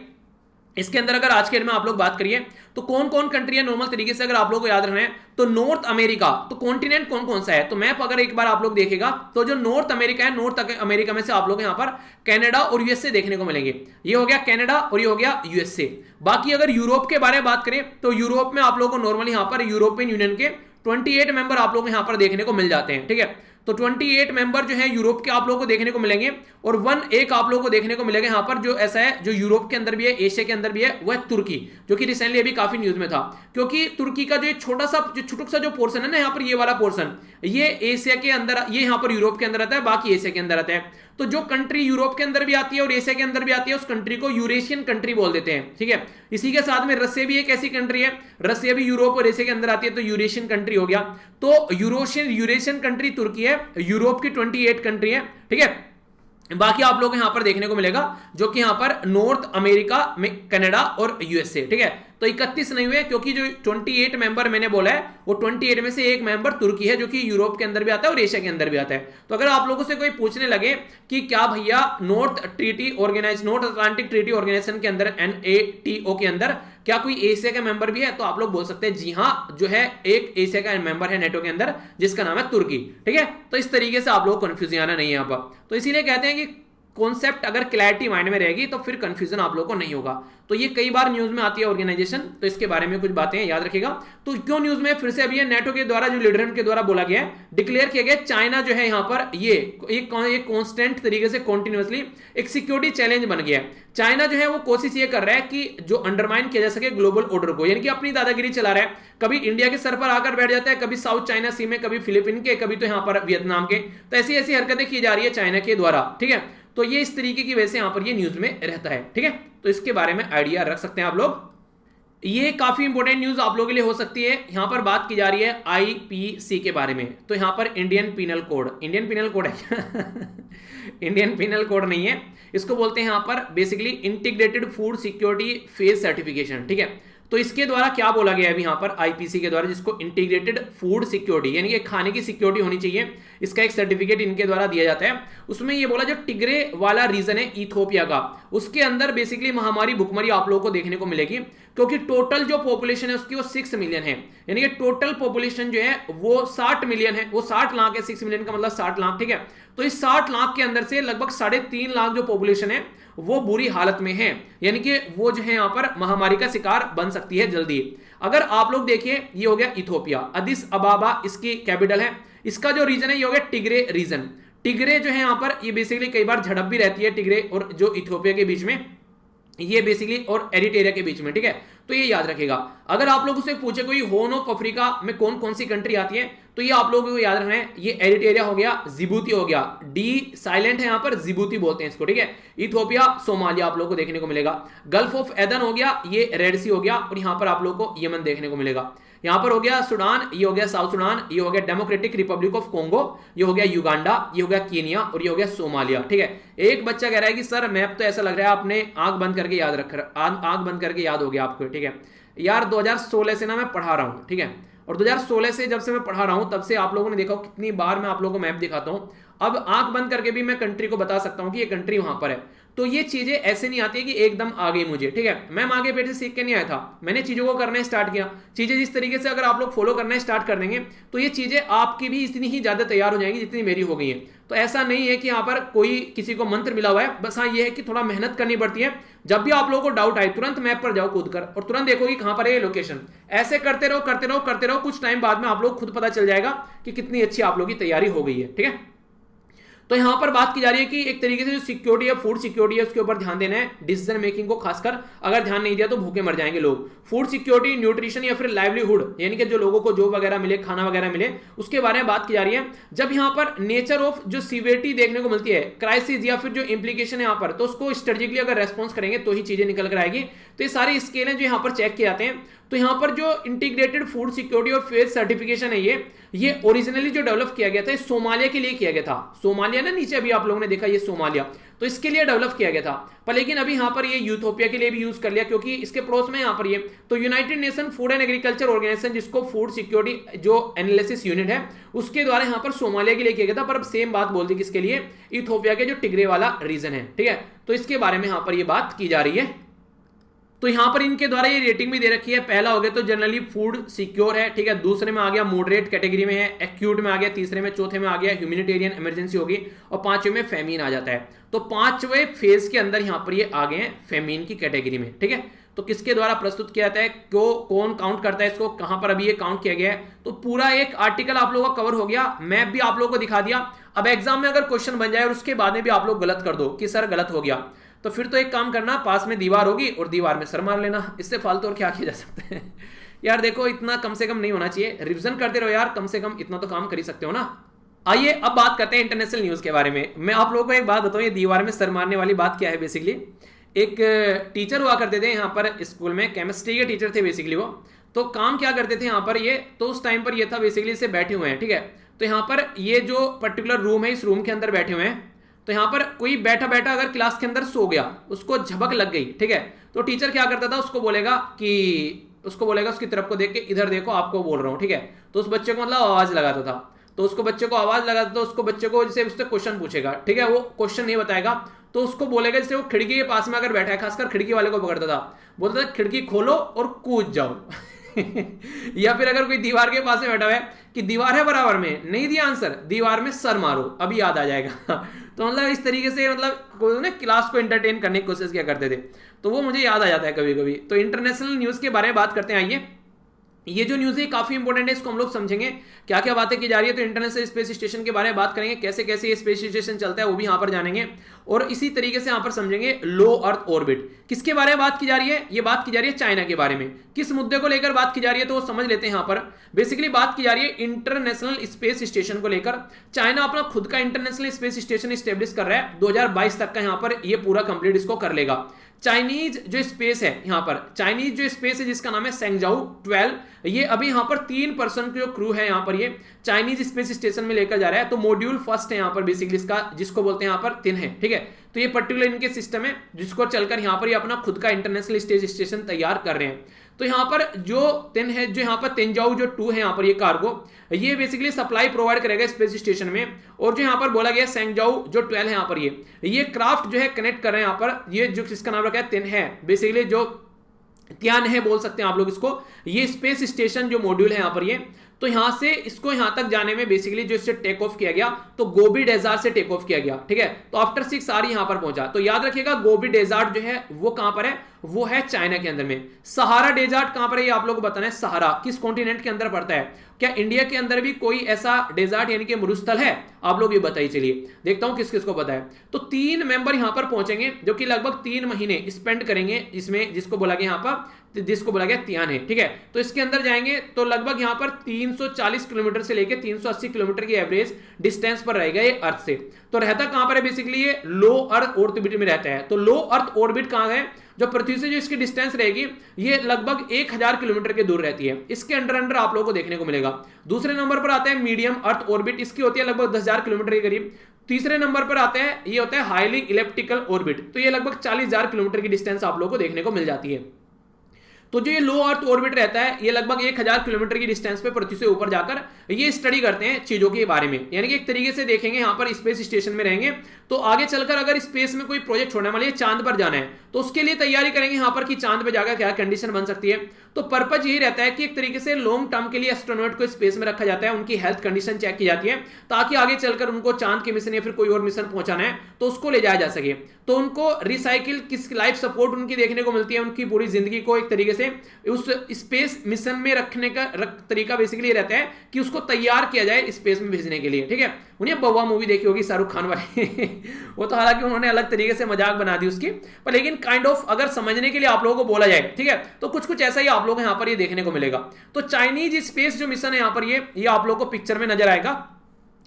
इसके अंदर अगर आज के दिन में आप लोग बात करिए तो कौन कौन कंट्री है नॉर्मल तरीके से अगर आप लोगों को याद रखना है, तो नॉर्थ अमेरिका, तो कॉन्टिनेंट कौन कौन सा है, तो मैप अगर एक बार आप लोग देखेगा तो जो नॉर्थ अमेरिका है, नॉर्थ अमेरिका में से आप लोग यहां पर कनाडा और यूएसए देखने को मिलेंगे। ये हो गया कनाडा और ये हो गया यूएसए। बाकी अगर यूरोप के बारे में बात करें तो यूरोप में आप लोगों को नॉर्मली यहां पर यूरोपियन यूनियन के 28 मेंबर आप लोग यहां पर देखने को मिल जाते हैं। ठीक है, तो 28 मेंबर जो है यूरोप के आप लोगों को देखने को मिलेंगे, और एक आप लोगों को देखने को मिलेगा यहां पर जो ऐसा है जो यूरोप के अंदर भी है, एशिया के अंदर भी है, वो है तुर्की, जो कि रिसेंटली अभी काफी न्यूज में था। क्योंकि तुर्की का जो छोटा सा जो छुटुक सा जो पोर्शन है ना यहाँ पर, ये वाला पोर्शन, ये एशिया के अंदर, ये यहाँ पर यूरोप के अंदर आता है, बाकी एशिया के अंदर आता है। तो जो कंट्री यूरोप के अंदर भी आती है और एशिया के अंदर भी आती है, उस कंट्री को यूरेशियन कंट्री बोल देते हैं। ठीक है, इसी के साथ में रसिया भी एक ऐसी कंट्री है, रसिया भी यूरोप और एशिया के अंदर आती है, तो यूरेशियन कंट्री हो गया। तो यूरेशियन कंट्री तुर्की है, यूरोप की 28 कंट्री है। ठीक है, बाकी आप लोग यहां पर देखने को मिलेगा जो कि यहां पर नॉर्थ अमेरिका में कनाडा और यूएसए। ठीक है, तो 31 नहीं हुए क्योंकि जो 28 मेंबर मैंने बोला है वो 28 में से एक मेंबर तुर्की है, जो कि यूरोप के अंदर भी आता है और एशिया के अंदर भी आता है। तो अगर आप लोगों से कोई पूछने लगे कि क्या भैया नॉर्थ अटलांटिक ट्रीटी ऑर्गेनाइजेशन के अंदर NATO के अंदर क्या कोई एशिया का मेंबर भी है, तो आप लोग बोल सकते हैं जी हाँ, जो है एक एशिया का मेंबर है नेटो के अंदर जिसका नाम है तुर्की। ठीक है, तो इस तरीके से आप लोग कंफ्यूजन आना नहीं है यहाँ पर। तो इसीलिए कहते हैं कि कॉन्सेप्ट अगर क्लैरिटी माइंड में रहेगी तो फिर कंफ्यूजन आप लोगों को नहीं होगा। तो ये कई बार न्यूज में आती है ऑर्गेनाइजेशन, तो इसके बारे में कुछ बातें याद रखिएगा। तो क्यों न्यूज में फिर से अभी नेटो के द्वारा जो लीडर के द्वारा बोला गया है, डिक्लेयर किया गया, चाइना जो है यहाँ पर ये एक कांस्टेंट तरीके से कॉन्टिन्यूअसली एक सिक्योरिटी चैलेंज बन गया है। चाइना जो है वो कोशिश ये कर रहा है कि जो अंडरमाइन किया जा सके ग्लोबल ऑर्डर को, यानी कि अपनी दादागिरी चला रहा है। कभी इंडिया के सर पर आकर बैठ जाता है, कभी साउथ चाइना सी में, कभी फिलीपीन के, कभी तो यहाँ पर वियतनाम के। तो ऐसी ऐसी हरकतें की जा रही है चाइना के द्वारा। ठीक है, तो ये इस तरीके की वजह से यहां पर ये न्यूज में रहता है। ठीक है, तो इसके बारे में आइडिया रख सकते हैं आप लोग। ये काफी इंपॉर्टेंट न्यूज आप लोगों के लिए हो सकती है। यहां पर बात की जा रही है IPC के बारे में। तो यहां पर इंडियन पिनल कोड है क्या? इंडियन पिनल कोड नहीं है, इसको बोलते हैं यहां पर basically integrated food security phase certification. ठीक है, तो इसके द्वारा क्या बोला गया है अभी यहाँ पर IPC के द्वारा, जिसको इंटीग्रेटेड फूड सिक्योरिटी, यानी कि खाने की सिक्योरिटी होनी चाहिए, इसका एक सर्टिफिकेट इनके द्वारा दिया जाता है। उसमें ये बोला जो टिग्रे वाला रीजन है इथियोपिया का, उसके अंदर बेसिकली महामारी भुखमरी आप लोगों को देखने को मिलेगी, क्योंकि टोटल जो पॉपुलेशन है उसकी वो 6 मिलियन है, यानी कि टोटल पॉपुलेशन जो है वो 60 मिलियन है, वो 60 लाख है, 6 मिलियन का मतलब 60 लाख। ठीक है, तो इस 60 लाख के अंदर से लगभग 3.5 लाख जो पॉपुलेशन है वो बुरी हालत में है, यानी कि वो जो है यहाँ पर महामारी का शिकार बन सकती है जल्दी। अगर आप लोग देखिए, ये हो गया इथियोपिया, अदिस अबाबा इसकी कैपिटल है। इसका जो रीजन है ये हो गया टिग्रे रीजन। टिग्रे जो है यहाँ पर ये बेसिकली कई बार झड़प भी रहती है टिग्रे और जो इथियोपिया के बीच में, ये बेसिकली और एरिट्रिया के बीच में। ठीक है, तो ये याद रखेगा। अगर आप लोगों से पूछे कोई होर्न ऑफ अफ्रीका में कौन कौन सी कंट्री आती है, तो ये आप लोगों को याद रखना है, ये एरिट्रिया हो गया, जिबूती हो गया, डी साइलेंट है यहाँ पर, जिबूती बोलते हैं इसको। ठीक है, इथियोपिया, सोमालिया आप लोगों को देखने को मिलेगा, गल्फ ऑफ एदन हो गया, ये रेड सी हो गया, और यहाँ पर आप लोगों को यमन देखने को मिलेगा। यहां पर हो गया सुडान, ये हो गया साउथ सुडान, ये हो गया डेमोक्रेटिक रिपब्लिक ऑफ कोंगो, ये हो गया युगांडा, ये हो गया केनिया, और ये हो गया सोमालिया। ठीक है, एक बच्चा कह रहा है कि सर मैप तो ऐसा लग रहा है आपने आंख बंद करके याद रख, आंख बंद करके याद हो गया आपको। ठीक है यार, 2016 से ना मैं पढ़ा रहा हूं। ठीक है, और 2016 से जब से मैं पढ़ा रहा हूं तब से आप लोगों ने देखा हो कितनी बार मैं आप लोगों को मैप दिखाता हूं। अब आंख बंद करके भी मैं कंट्री को बता सकता हूं कि ये कंट्री वहां पर है। तो ये चीजें ऐसे नहीं आती कि एकदम आ गई मुझे, ठीक है। मैं माँ के पेट से सीख के नहीं आया था, मैंने चीजों को करना स्टार्ट किया। चीजें जिस तरीके से अगर आप लोग फॉलो करना स्टार्ट कर देंगे तो ये चीजें आपकी भी इतनी ही ज्यादा तैयार हो जाएंगी जितनी मेरी हो गई है। तो ऐसा नहीं है कि यहाँ पर कोई किसी को मंत्र मिला हुआ है, बस हाँ ये है कि थोड़ा मेहनत करनी पड़ती है। जब भी आप लोगों को डाउट आए तुरंत मैप पर जाओ कूद कर और तुरंत देखो कि कहां पर है ये लोकेशन। ऐसे करते रहो करते रहो करते रहो, कुछ टाइम बाद में आप लोग खुद पता चल जाएगा कि कितनी अच्छी आप लोगों की तैयारी हो गई है, ठीक है। तो यहां पर बात की जा रही है कि एक तरीके से जो सिक्योरिटी है, फूड सिक्योरिटी है, उसके ऊपर ध्यान देना है। डिसीजन मेकिंग को खासकर अगर ध्यान नहीं दिया तो भूखे मर जाएंगे लोग। फूड सिक्योरिटी, न्यूट्रिशन या फिर लाइवलीहुड, यानी कि जो लोगों को जॉब वगैरह मिले, खाना वगैरह मिले, उसके बारे में बात की जा रही है। जब यहां पर नेचर ऑफ जो सीवियरिटी देखने को मिलती है, क्राइसिस या फिर जो इंप्लीकेशन है यहां पर, तो उसको स्ट्रेटेजिकली अगर रेस्पॉन्स करेंगे तो ही चीजें निकल कर आएगी। तो ये सारे स्केल हैं जो यहां पर चेक किए जाते हैं। तो यहां पर जो इंटीग्रेटेड फूड सिक्योरिटी और फेज सर्टिफिकेशन है, ये ओरिजिनली जो डेवलप किया गया था सोमालिया के लिए किया गया था। सोमालिया ना, नीचे अभी आप लोगों ने देखा ये सोमालिया, तो इसके लिए डेवलप किया गया था। पर लेकिन अभी यहां पर ये यूथोपिया के लिए भी यूज कर लिया, क्योंकि इसके पड़ोस में यहां पर ये तो United Nation food and agriculture organization, जिसको फूड सिक्योरिटी जो एनालिसिस यूनिट है, उसके द्वारा यहां पर सोमालिया के लिए किया गया था। पर अब सेम बात बोल दी किसके लिए, इथोपिया के जो टिग्रे वाला रीजन है, ठीक है। तो इसके बारे में यहां पर ये बात की जा रही है। तो यहां पर इनके द्वारा ये रेटिंग भी दे रखी है। पहला हो गया तो जनरली फूड सिक्योर है, ठीक है। दूसरे में आ गया मॉडरेट कैटेगरी में है, एक्यूट में आ गया, तीसरे में, चौथे में आ गया ह्यूमैनिटेरियन इमरजेंसी होगी, और पांचवें में फेमीन आ जाता है। तो पांचवें फेज के अंदर यहां पर ये आ गए हैं फेमीन की कैटेगरी में, ठीक है। तो किसके द्वारा प्रस्तुत किया जाता है, कौन काउंट करता है इसको, कहां पर अभी ये काउंट किया गया है, तो पूरा एक आर्टिकल आप लोगों का कवर हो गया। मैप भी आप लोगों को दिखा दिया। अब एग्जाम में अगर क्वेश्चन बन जाए और उसके बाद में भी आप लोग गलत कर दो कि सर गलत हो गया, तो फिर तो एक काम करना, पास में दीवार होगी और दीवार में सर मार लेना। इससे फालतू और क्या किया जा सकता है यार। देखो इतना कम से कम नहीं होना चाहिए, रिवीजन करते रहो यार, कम से कम इतना तो काम कर ही सकते हो ना। आइए अब बात करते हैं इंटरनेशनल न्यूज के बारे में। मैं आप लोगों को एक बात बताऊं, ये दीवार में सर मारने वाली बात क्या है। बेसिकली एक टीचर हुआ करते थे यहाँ पर स्कूल में, केमिस्ट्री के टीचर थे बेसिकली वो। तो काम क्या करते थे यहाँ पर ये, तो उस टाइम पर ये था बेसिकली से बैठे हुए हैं, ठीक है। तो यहाँ पर ये जो पर्टिकुलर रूम है, इस रूम के अंदर बैठे हुए हैं। तो यहां पर कोई बैठा बैठा अगर क्लास के अंदर सो गया, उसको झपक लग गई, ठीक है, तो टीचर क्या करता था, उसको बोलेगा उसकी तरफ को देख के, इधर देखो आपको बोल रहा हूं, ठीक है। तो उस बच्चे को मतलब आवाज लगाता था, तो उसको बच्चे को आवाज लगाता था, उसको बच्चे को जैसे उससे क्वेश्चन पूछेगा, ठीक है, वो क्वेश्चन नहीं बताएगा तो उसको बोलेगा, जैसे वो खिड़की के पास में अगर बैठा है, खासकर खिड़की वाले को पकड़ता था, बोलता था खिड़की खोलो और कूद जाओ या फिर अगर कोई दीवार के पास में बैठा हुआ है कि दीवार है बराबर में, नहीं दिया आंसर, दीवार में सर मारो, अभी याद आ जाएगा तो मतलब इस तरीके से मतलब ना क्लास को एंटरटेन करने की कोशिश किया करते थे। तो वो मुझे याद आ जाता है कभी कभी। तो इंटरनेशनल न्यूज के बारे में बात करते हैं। आइए, ये जो न्यूज है काफी इंपॉर्टेंट है, इसको हम लोग समझेंगे क्या क्या बातें की जा रही है। तो इंटरनेशनल स्पेस स्टेशन के बारे में बात करेंगे, कैसे कैसे ये स्पेस स्टेशन चलता है वो भी यहां पर जानेंगे, और इसी तरीके से यहां पर समझेंगे लो अर्थ ऑर्बिट। किसके बारे में बात की जा रही है, ये बात की जा रही है चाइना के बारे में। किस मुद्दे को लेकर बात की जा रही है तो वो समझ लेते हैं। यहां पर बेसिकली बात की जा रही है इंटरनेशनल स्पेस स्टेशन को लेकर। चाइना अपना खुद का इंटरनेशनल स्पेस स्टेशन स्टेब्लिश कर रहा है, 2022 तक का यहां पर ये पूरा कंप्लीट इसको कर लेगा। चाइनीज जो स्पेस है यहां पर, चाइनीज जो स्पेस है जिसका नाम है सेंगजाऊ 12, ये अभी यहां पर 3 पर्सन जो क्रू है यहां पर ये चाइनीज स्पेस स्टेशन में लेकर जा रहा है। तो मॉड्यूल फर्स्ट है यहां पर बेसिकली इसका, जिसको बोलते हैं यहां पर तिन है, ठीक है। तो ये पर्टिकुलर इनके सिस्टम है जिसको चलकर यहां पर ये अपना खुद का इंटरनेशनल स्पेस स्टेशन तैयार कर रहे हैं। तो यहां पर जो तिन है, जो यहां पर तेंजाऊ जो 2 है यहां पर ये कार्गो, ये बेसिकली सप्लाई प्रोवाइड करेगा स्पेस स्टेशन में। और जो यहां पर बोला गया सेंगजाऊ जो 12 है यहां पर ये क्राफ्ट जो है कनेक्ट कर रहे हैं यहां पर, ये जो जिसका नाम रखा है तिन है, बेसिकली जो त्यान है बोल सकते हैं आप लोग इसको। ये स्पेस स्टेशन जो मॉड्यूल है यहां पर ये, तो यहां से इसको यहां तक जाने में बेसिकली जो इससे टेक ऑफ किया गया तो गोबी डेजर्ट से टेक ऑफ किया गया, ठीक है। तो आफ्टर 6 आवर यहां पर पहुंचा। तो याद रखिएगा गोबी डेजर्ट जो है वो कहां पर है, वो है चाइना के अंदर में। सहारा डेजर्ट कहां पर है ये आप लोगों को बताना है। सहारा किस कॉन्टिनेंट के अंदर पड़ता है, क्या इंडिया के अंदर भी कोई ऐसा डेजर्ट यानी कि मरुस्थल है, आप लोग ये बताइए। चलिए देखता हूं किस किस को पता है। तो 3 मेंबर यहां पर पहुंचेंगे जो कि लगभग 3 महीने स्पेंड करेंगे इसमें, जिसको बोला गया यहां पर, जिसको बोला गया तियान है, ठीक है। तो इसके अंदर जाएंगे तो लगभग यहां पर 340 किलोमीटर से लेकर 380 किलोमीटर की एवरेज डिस्टेंस पर रहेगा ये अर्थ से। तो रहता कहां पर है बेसिकली, ये लो अर्थ ऑर्बिट में रहता है। तो लो अर्थ ऑर्बिट कहां है, जो पृथ्वी से जो इसकी डिस्टेंस रहेगी ये लगभग 1000 किलोमीटर के दूर रहती है। इसके अंडर आप लोगों को देखने को मिलेगा। दूसरे नंबर पर आता है मीडियम अर्थ ऑर्बिट, इसकी होती है लगभग 10,000 किलोमीटर के करीब। तीसरे नंबर पर आता है, ये होता है हाईली इलेप्टिकल ऑर्बिट, तो ये लगभग 40,000 किलोमीटर की डिस्टेंस आप लोगों को देखने को मिल जाती है। तो जो ये लो अर्थ ऑर्बिट रहता है, ये लगभग 1000 किलोमीटर की डिस्टेंस पे पृथ्वी से ऊपर जाकर ये स्टडी करते हैं चीजों के बारे में, यानी कि एक तरीके से देखेंगे यहाँ पर स्पेस स्टेशन में रहेंगे, तो आगे चलकर अगर स्पेस में कोई प्रोजेक्ट छोड़ने वाले चांद पर जाना है तो उसके लिए तैयारी करेंगे यहाँ पर कि चांद पर जाकर क्या कंडीशन बन सकती है। तो पर्पज यही रहता है कि एक तरीके से लॉन्ग टर्म के लिए एस्ट्रोनॉट को स्पेस में रखा जाता है, उनकी हेल्थ कंडीशन चेक की जाती है ताकि आगे चलकर उनको चांद के मिशन या फिर कोई और मिशन पहुंचाना है तो उसको ले जाया जा सके। तो उनको रिसाइकिल किस लाइफ सपोर्ट उनकी देखने को मिलती है, उनकी पूरी जिंदगी को एक तरीके से उस स्पेस मिशन में रखने का तरीका बेसिकली रहता है कि उसको तैयार किया जाए स्पेस में भेजने के लिए। ठीक है, उन्हें बउआ मूवी देखी होगी शाहरुख खान वाली वो तो हालांकि उन्होंने अलग तरीके से मजाक बना दी उसकी, पर लेकिन काइंड ऑफ अगर समझने के लिए आप लोगों को बोला जाए, ठीक है, तो कुछ कुछ ऐसा ही आप लोग यहाँ पर ये देखने को मिलेगा। तो चाइनीज स्पेस जो मिशन है यहाँ पर ये आप लोग को पिक्चर में नजर आएगा,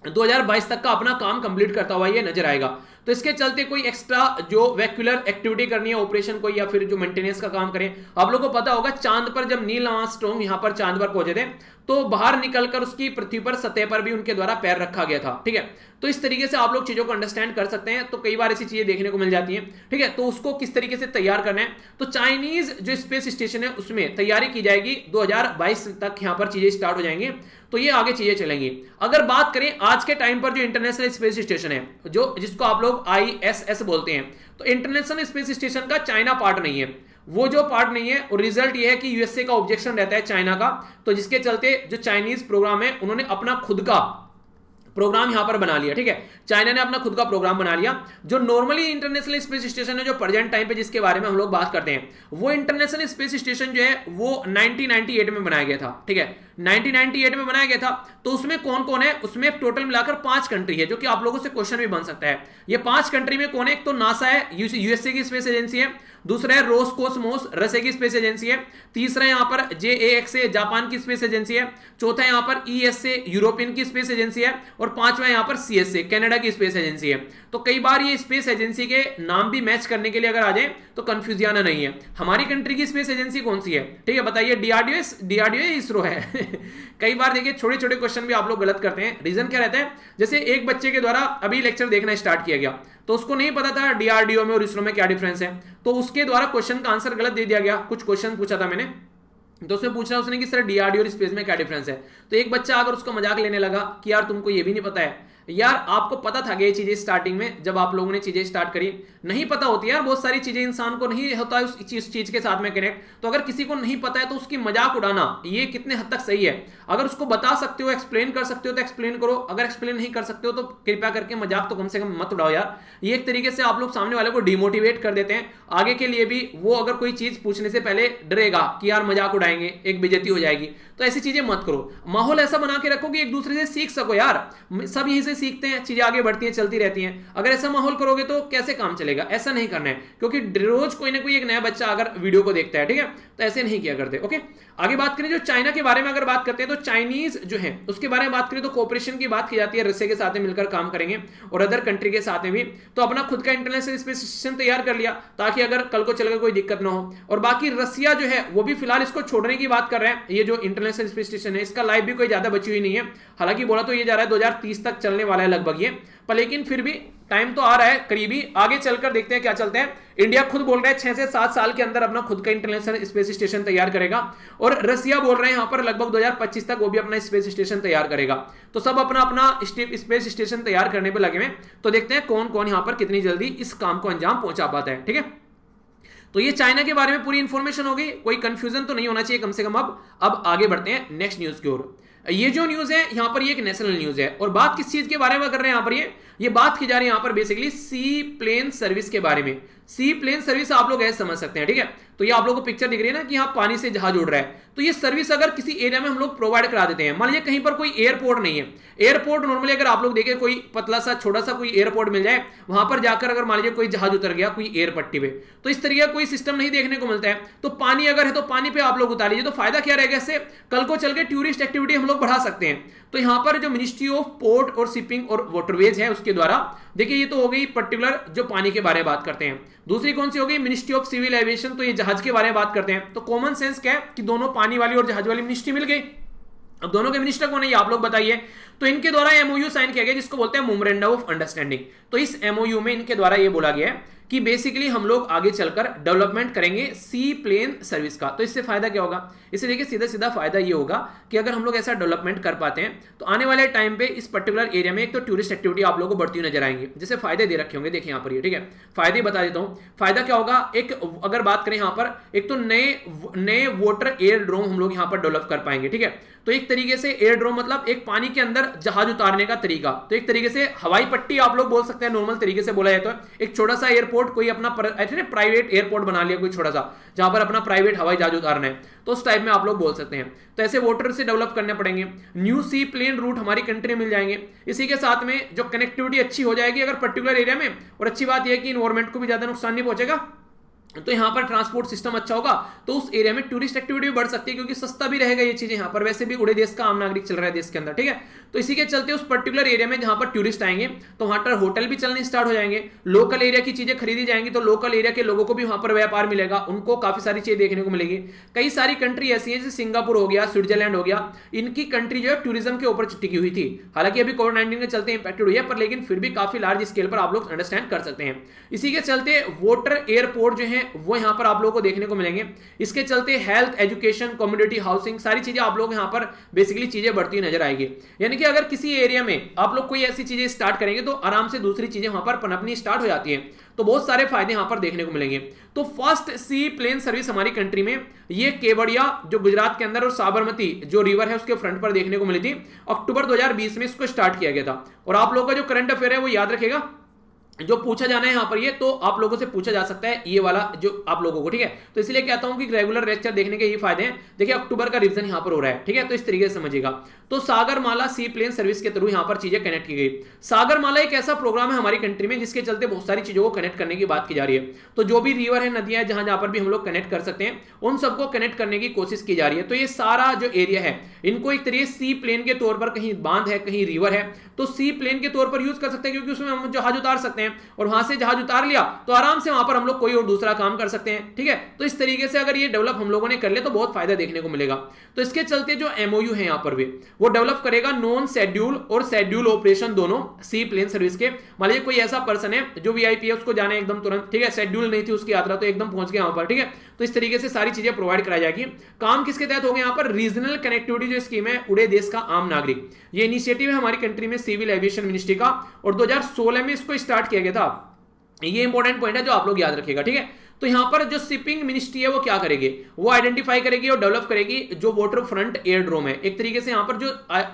2022 तक का अपना काम कंप्लीट करता हुआ ये नजर आएगा। तो इसके चलते कोई एक्स्ट्रा जो वैक्यूलर एक्टिविटी करनी है ऑपरेशन कोई या फिर जो मेंटेनेंस का काम करें, आप लोगों को पता होगा चांद पर जब नील आर्मस्ट्रांग यहां पर चांद पर पहुंचे थे तो बाहर निकलकर उसकी पृथ्वी पर सतह पर भी उनके द्वारा पैर रखा गया था। ठीक है, तो इस तरीके से आप लोग चीजों को अंडरस्टैंड कर सकते हैं। तो कई बार ऐसी चीजें देखने को मिल जाती हैं। ठीक है, तो उसको किस तरीके से तैयार करना है, तो चाइनीज जो स्पेस स्टेशन है उसमें तैयारी की जाएगी, 2022 तक यहां पर चीजें स्टार्ट हो जाएंगी, तो ये आगे चीजें चलेंगी। अगर बात करें आज के टाइम पर जो इंटरनेशनल स्पेस स्टेशन है जो जिसको आप लोग ISS बोलते हैं, तो इंटरनेशनल स्पेस स्टेशन का चाइना पार्ट नहीं है, वो जो पार्ट नहीं है, और रिजल्ट ये है कि यूएसए का ऑब्जेक्शन रहता है चाइना का, तो जिसके चलते जो चाइनीज प्रोग्राम है उन्होंने अपना खुद का प्रोग्राम यहां पर बना लिया। ठीक है, चाइना ने अपना खुद का प्रोग्राम बना लिया। जो नॉर्मली इंटरनेशनल स्पेस स्टेशन है जो प्रेजेंट टाइम पे जिसके बारे में हम लोग बात करते हैं, वो इंटरनेशनल स्पेस स्टेशन जो है वो 1998 में बनाया गया था। ठीक है, 1998 में बनाया गया था। तो उसमें कौन कौन है, उसमें टोटल मिलाकर 5 कंट्री है, जो कि आप लोगों से क्वेश्चन भी बन सकता है। ये 5 कंट्री में कौन है, एक तो नासा है, यूएसए की स्पेस एजेंसी है, दूसरा है रोसकोसमोस रशिया की स्पेस एजेंसी है, तीसरा यहां पर JAXA जापान की स्पेस एजेंसी है, चौथा यहां पर ESA यूरोपियन की स्पेस एजेंसी है, और पांचवा यहां पर CSA कनाडा की स्पेस एजेंसी है। तो कई बार ये स्पेस एजेंसी के नाम भी मैच करने के लिए अगर आ जाए तो कंफ्यूज आना नहीं है। हमारी कंट्री की स्पेस एजेंसी कौन सी है, ठीक है, बताइए, DRDO इसरो है कई बार देखिए छोटे छोटे क्वेश्चन भी आप लोग गलत करते हैं। रीजन क्या रहता है, जैसे एक बच्चे के द्वारा अभी लेक्चर देखना स्टार्ट किया गया तो उसको नहीं पता था DRDO में और इसरो में क्या डिफरेंस है, तो उसके द्वारा क्वेश्चन का आंसर गलत दे दिया गया। कुछ क्वेश्चन पूछा था मैंने, तो उसमें पूछा उसने कि सर DRDO और स्पेस में क्या डिफरेंस है, तो एक बच्चा अगर उसको मजाक लेने लगा कि यार तुमको ये भी नहीं पता है। यार आपको पता था कि ये चीजें स्टार्टिंग में जब आप लोगों ने चीजें स्टार्ट करी, नहीं पता होती यार बहुत सारी चीजें, इंसान को नहीं होता है उस चीज के साथ में कनेक्ट। तो अगर किसी को नहीं पता है तो उसकी मजाक उड़ाना ये कितने हद तक सही है। अगर उसको बता सकते हो, एक्सप्लेन कर सकते हो तो एक्सप्लेन करो, अगर एक्सप्लेन नहीं कर सकते हो तो कृपया करके मजाक तो कम से कम मत उड़ाओ यार। ये एक तरीके से आप लोग सामने वाले को डिमोटिवेट कर देते हैं आगे के लिए भी। वो अगर कोई चीज पूछने से पहले डरेगा कि यार मजाक उड़ाएंगे, एक बेइज्जती हो जाएगी, तो ऐसी चीजें मत करो। माहौल ऐसा बना के रखो कि एक दूसरे से सीख सको यार, सब यहीं से सीखते हैं, चीजें आगे बढ़ती हैं, चलती रहती हैं। अगर ऐसा माहौल करोगे तो कैसे काम चलेगा, ऐसा नहीं करना है, क्योंकि रोज कोई ना कोई एक नया बच्चा अगर वीडियो को देखता है, ठीक है, तो ऐसे नहीं किया करते। ओके, आगे बात करें जो चाइना के बारे में अगर बात करते हैं तो चाइनीज जो है उसके बारे में बात करें तो कोऑपरेशन की बात की जाती है, रशिया के साथ में मिलकर काम करेंगे और अदर कंट्री के साथ में भी। तो अपना खुद का इंटरनेशनल स्पेस स्टेशन तैयार कर लिया ताकि अगर कल को चलकर कोई दिक्कत ना हो। और बाकी रशिया जो है वो भी फिलहाल इसको छोड़ने की बात कर रहे हैं। ये जो इंटरनेशनल स्पेस स्टेशन है इसका लाइफ भी कोई ज्यादा बची हुई नहीं है, हालांकि बोला तो ये जा रहा है 2030 तक चलने वाला है लगभग ये, पर लेकिन फिर भी टाइम तो आ रहा है करीबी, आगे चलकर देखते हैं क्या चलते हैं। इंडिया खुद बोल रहा है 6 से 7 साल के अंदर अपना खुद का इंटरनेशनल स्पेस स्टेशन तैयार करेगा, और रशिया बोल रहे हैं यहां पर लगभग 2025 तक वो भी अपना स्पेस स्टेशन तैयार करेगा। तो सब अपना अपना स्पेस स्टेशन तैयार करने पे लगे हैं, तो देखते हैं कौन कौन यहां पर कितनी जल्दी इस काम को अंजाम पहुंचा पाता है। ठीक है, तो ये चाइना के बारे में पूरी इंफॉर्मेशन हो गई, कोई कंफ्यूजन तो नहीं होना चाहिए कम से कम। अब आगे बढ़ते हैं नेक्स्ट न्यूज की ओर। ये जो न्यूज है यहां पर ये एक नेशनल न्यूज है, और बात किस चीज के बारे में कर रहे हैं यहां पर, ये बात की जा रही है यहां पर बेसिकली सी प्लेन सर्विस के बारे में। सी प्लेन सर्विस आप लोग ऐसे समझ सकते हैं, ठीक है, तो ये आप लोगों को पिक्चर दिख रही है ना कि यहाँ पानी से जहाज उड़ रहा है, तो ये सर्विस अगर किसी एरिया में हम लोग प्रोवाइड करा देते हैं, मान लीजिए कहीं पर कोई एयरपोर्ट नहीं है, एयरपोर्ट नॉर्मली अगर आप लोग देखें कोई पतला सा छोटा सा कोई एयरपोर्ट मिल जाए, वहां पर जाकर अगर मान लीजिए कोई जहाज उतर गया कोई एयर पट्टी पे, तो इस तरीके का कोई सिस्टम नहीं देखने को मिलता है। तो पानी अगर है तो पानी पे आप लोग उतार लीजिए, तो फायदा क्या रहेगा इससे, कल को चल के टूरिस्ट एक्टिविटी हम लोग बढ़ा सकते हैं। तो यहां पर जो मिनिस्ट्री ऑफ पोर्ट और शिपिंग और वाटरवेज है उसके द्वारा, देखिए ये तो हो गई पर्टिकुलर जो पानी के बारे में बात करते हैं। दूसरी कौन सी हो गई, मिनिस्ट्री ऑफ सिविल एविएशन, तो ये जहाज के बारे में बात करते हैं। तो कॉमन सेंस क्या है कि दोनों पानी वाली और जहाज वाली मिनिस्ट्री मिल गई। अब दोनों के मिनिस्टर कौन है ये आप लोग बताइए। तो इनके द्वारा एमओयू साइन किया गया जिसको बोलते हैं मेमोरेंडम ऑफ अंडरस्टैंडिंग। तो इस एमओयू में इनके द्वारा ये बोला गया है कि बेसिकली हम लोग आगे चलकर डेवलपमेंट करेंगे सी प्लेन सर्विस का। तो इससे फायदा क्या होगा, इससे देखिए सीधा सीधा फायदा ये होगा कि अगर हम लोग ऐसा डेवलपमेंट कर पाते हैं तो आने वाले टाइम पे इस पर्टिकुलर एरिया में एक तो टूरिस्ट एक्टिविटी आप लोगों को बढ़ती हुई नजर आएंगी। जैसे फायदे दे रखे होंगे देखिए यहाँ पर ये, ठीक है, फायदे बता देता हूँ। फायदा क्या होगा, एक अगर बात करें यहाँ पर, एक तो नए वाटर एयर ड्रोम हम लोग यहाँ पर डेवलप कर पाएंगे, ठीक है। तो एक तरीके से एयर ड्रोम मतलब एक पानी के अंदर जहाज उतारने का तरीका, तो एक तरीके से हवाई पट्टी आप लोग बोल सकते हैं, नॉर्मल तरीके से बोला जाए तो एक छोटा सा एयरपोर्ट, कोई अपना प्राइवेट एयरपोर्ट बना लिया कोई छोटा सा, जहां पर अपना प्राइवेट हवाई जहाज उतारना है, तो उस टाइप में आप लोग बोल सकते हैं। तो ऐसे वाटर से डेवलप करने पड़ेंगे। न्यू सी प्लेन रूट हमारी कंट्री में मिल जाएंगे। इसी के साथ में जो कनेक्टिविटी अच्छी हो जाएगी अगर पर्टिकुलर एरिया में, और अच्छी बात यह है कि इन्वायरमेंट को भी ज्यादा नुकसान नहीं पहुंचेगा, तो यहाँ पर ट्रांसपोर्ट सिस्टम अच्छा होगा तो उस एरिया में टूरिस्ट एक्टिविटी भी बढ़ सकती है क्योंकि सस्ता भी रहेगा ये चीजें। यहाँ पर वैसे भी उड़े देश का आम नागरिक चल रहा है देश के अंदर, ठीक है। तो इसी के चलते उस पर्टिकुलर एरिया में जहां पर टूरिस्ट आएंगे तो वहां पर होटल भी चलने स्टार्ट हो जाएंगे, लोकल एरिया की चीजें खरीदी जाएंगी, तो लोकल एरिया के लोगों को भी वहां पर व्यापार मिलेगा, उनको काफी सारी चीजें देखने को मिलेगी। कई सारी कंट्री ऐसी है जैसे सिंगापुर हो गया, स्विट्जरलैंड हो गया, इनकी कंट्री जो है टूरिज्म के ऊपर टिकी हुई थी। हालांकि अभी कोविड-19 के चलते इंपैक्टेड हुई है, पर लेकिन फिर भी काफी लार्ज स्केल पर आप लोग अंडरस्टैंड कर सकते हैं। इसी के चलते वाटर एयरपोर्ट जो है वो यहाँ पर आप लोगों को देखने को मिलेंगे। इसके चलते हेल्थ, एजुकेशन, कम्युनिटी, हाउसिंग, सारी चीजें आप लोग यहाँ पर बेसिकली चीजें बढ़ती हुई नजर आएगी। यानी कि अगर किसी एरिया में आप लोग कोई ऐसी चीजें स्टार्ट करेंगे तो आराम से दूसरी चीजें वहां पर पनपनी स्टार्ट हो जाती है, तो बहुत सारे फायदे यहां पर देखने को मिलेंगे। तो फर्स्ट सी प्लेन सर्विस हमारी कंट्री में ये केवड़िया जो गुजरात के अंदर और साबरमती जो रिवर है उसके फ्रंट पर देखने को मिली थी। अक्टूबर 2020 में इसको स्टार्ट किया गया था। और आप लोगों का जो करंट अफेयर है वो याद रखेगा, जो पूछा जाना है यहां पर ये, तो आप लोगों से पूछा जा सकता है ये वाला जो आप लोगों को, ठीक है। तो इसलिए कहता हूं कि रेगुलर लेक्चर देखने के ये फायदे हैं। देखिए अक्टूबर का रिवीजन यहां पर हो रहा है, ठीक है, तो इस तरीके से समझिएगा। तो सागरमाला सी प्लेन सर्विस के थ्रू यहां पर चीजें कनेक्ट की गई। सागरमाला एक ऐसा प्रोग्राम है हमारी कंट्री में जिसके चलते बहुत सारी चीजों को कनेक्ट करने की बात की जा रही है। तो जो भी रिवर है, नदियां, जहां जहां पर भी हम लोग कनेक्ट कर सकते हैं उन सबको कनेक्ट करने की कोशिश की जा रही है। तो ये सारा जो एरिया है इनको एक तरीके सी प्लेन के तौर पर, कहीं बांध है कहीं रिवर है, तो सी प्लेन के तौर पर यूज कर सकते हैं क्योंकि उसमें हम जहाज उतार सकते हैं और वहां से जहाज उतार लिया तो आराम से वहां पर हम लोग कोई और दूसरा काम कर सकते हैं, ठीक है। तो इस तरीके से अगर ये डेवलप हम लोगों ने कर लिया तो बहुत फायदा देखने को मिलेगा। तो इसके चलते जो एमओयू है यहां पर भी वो डेवलप करेगा नॉन शेड्यूल और शेड्यूल ऑपरेशन दोनों सी प्लेन सर्विस के। मान लीजिए कोई ऐसा पर्सन है जो वीआईपी है, उसको जाना है एकदम तुरंत, ठीक है, शेड्यूल नहीं थी उसकी यात्रा तो एकदम पहुंच गया वहां पर, ठीक है। तो इस तरीके से सारी चीजें प्रोवाइड कराई जाएगी। काम किसके तहत होगा यहाँ पर, रीजनल कनेक्टिविटी जो स्कीम है उड़े देश का आम नागरिक, ये इनिशिएटिव है हमारी कंट्री में सिविल एविएशन मिनिस्ट्री का और 2016 में इसको स्टार्ट किया गया था। ये इंपॉर्टेंट पॉइंट है जो आप लोग याद रखिएगा, ठीक है। तो यहां पर जो शिपिंग मिनिस्ट्री है वो क्या करेगी, वो आइडेंटिफाई करेगी और डेवलप करेगी जो वाटर फ्रंट एयर ड्रोम है। एक तरीके से यहां पर जो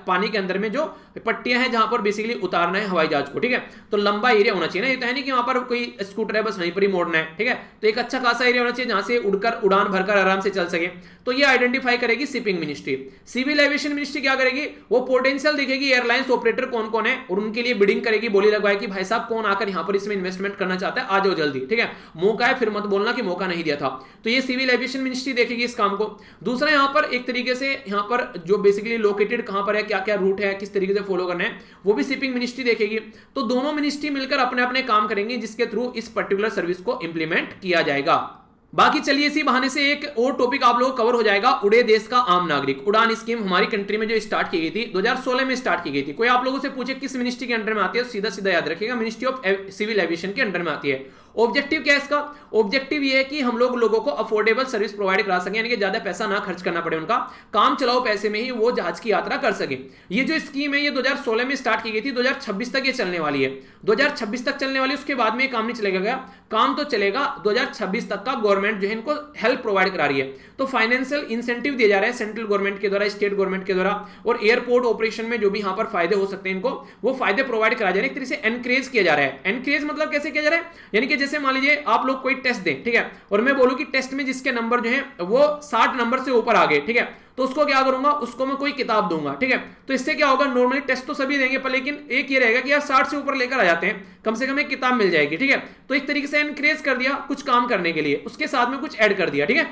पानी के अंदर में जो पट्टियां हैं जहां पर बेसिकली उतारना है हवाई जहाज को, ठीक है। तो लंबा एरिया होना चाहिए ना, ये तो है नहीं कि वहां पर कोई स्कूटर है बस वहीं पर ही मोड़ना है, ठीक है। तो एक अच्छा खासा एरिया होना चाहिए जहां से उड़कर उड़ान भरकर आराम से चल सके। तो ये आइडेंटिफाई करेगी shipping ministry. Civil aviation ministry क्या करेगी, वो पोटेंशियल देखेगी एयरलाइंस ऑपरेटर कौन कौन है और उनके लिए बिडिंग करेगी, बोली लगवाएगी भाई साहब कौन आकर यहां पर इसमें इन्वेस्टमेंट करना चाहता है, आ जाओ जल्दी, ठीक है। मौका है, फिर मत बोलना कि मौका नहीं दिया था। तो ये सिविल एविएशन मिनिस्ट्री देखेगी इस काम को। दूसरा यहां पर एक तरीके से यहां पर जो बेसिकली लोकेटेड कहां पर है, क्या क्या रूट है, किस तरीके से फॉलो करना है, वो भी शिपिंग मिनिस्ट्री देखेगी। तो दोनों मिनिस्ट्री मिलकर अपने अपने काम करेंगे जिसके थ्रू इस पर्टिकुलर सर्विस को इंप्लीमेंट किया जाएगा। बाकी चलिए इसी बहाने से एक और टॉपिक आप लोग कवर हो जाएगा, उड़े देश का आम नागरिक। उड़ान स्कीम हमारी कंट्री में जो स्टार्ट की गई थी 2016 में स्टार्ट की गई थी। कोई आप लोगों से पूछे किस मिनिस्ट्री के अंडर में आती है, सीधा सीधा याद रखिएगा मिनिस्ट्री ऑफ सिविल एविएशन के अंडर में आती है। ऑब्जेक्टिव क्या है इसका, ऑब्जेक्टिव ये है कि हम लोगों को अफोर्डेबल सर्विस प्रोवाइड करा सके, यानी कि ज्यादा पैसा ना खर्च करना पड़े, उनका काम चलाओ पैसे में ही वो जहाज की यात्रा कर सके। ये जो स्कीम है ये 2016 में स्टार्ट की गई थी, 2026 तक ये चलने वाली है, 2026 तक चलने वाली है। उसके बाद में काम नहीं चलेगा, काम तो चलेगा 2026 तक का। गवर्नमेंट जो है इनको हेल्प प्रोवाइड करा रही है, तो फाइनेंशियल इंसेंटिव दिए जा रहे हैं सेंट्रल गवर्नमेंट के द्वारा, स्टेट गवर्नमेंट के द्वारा, और एयरपोर्ट ऑपरेशन में जो भी यहाँ पर फायदे हो सकते हैं इनको वो फायदे प्रोवाइड कराए जा रहे हैं। एक तरह से एनकरेज किया जा रहा है। एनकरेज मतलब कैसे किया जा रहा है, यानी कि जैसे मान लीजिए आप लोग कोई टेस्ट दें, ठीक है, और मैं बोलूं कि टेस्ट में जिसके नंबर जो है वो 60 नंबर से ऊपर आ गए, ठीक है, तो उसको क्या करूंगा, उसको मैं कोई किताब दूंगा, ठीक है। तो इससे क्या होगा, नॉर्मली टेस्ट तो सभी देंगे पर लेकिन एक ये रहेगा कि यार 60 से ऊपर लेकर आ जाते हैं, कम से कम एक किताब मिल जाएगी, ठीक है। तो एक तरीके से एनकरेज कर दिया कुछ काम करने के लिए, उसके साथ में कुछ ऐड कर दिया, ठीक है।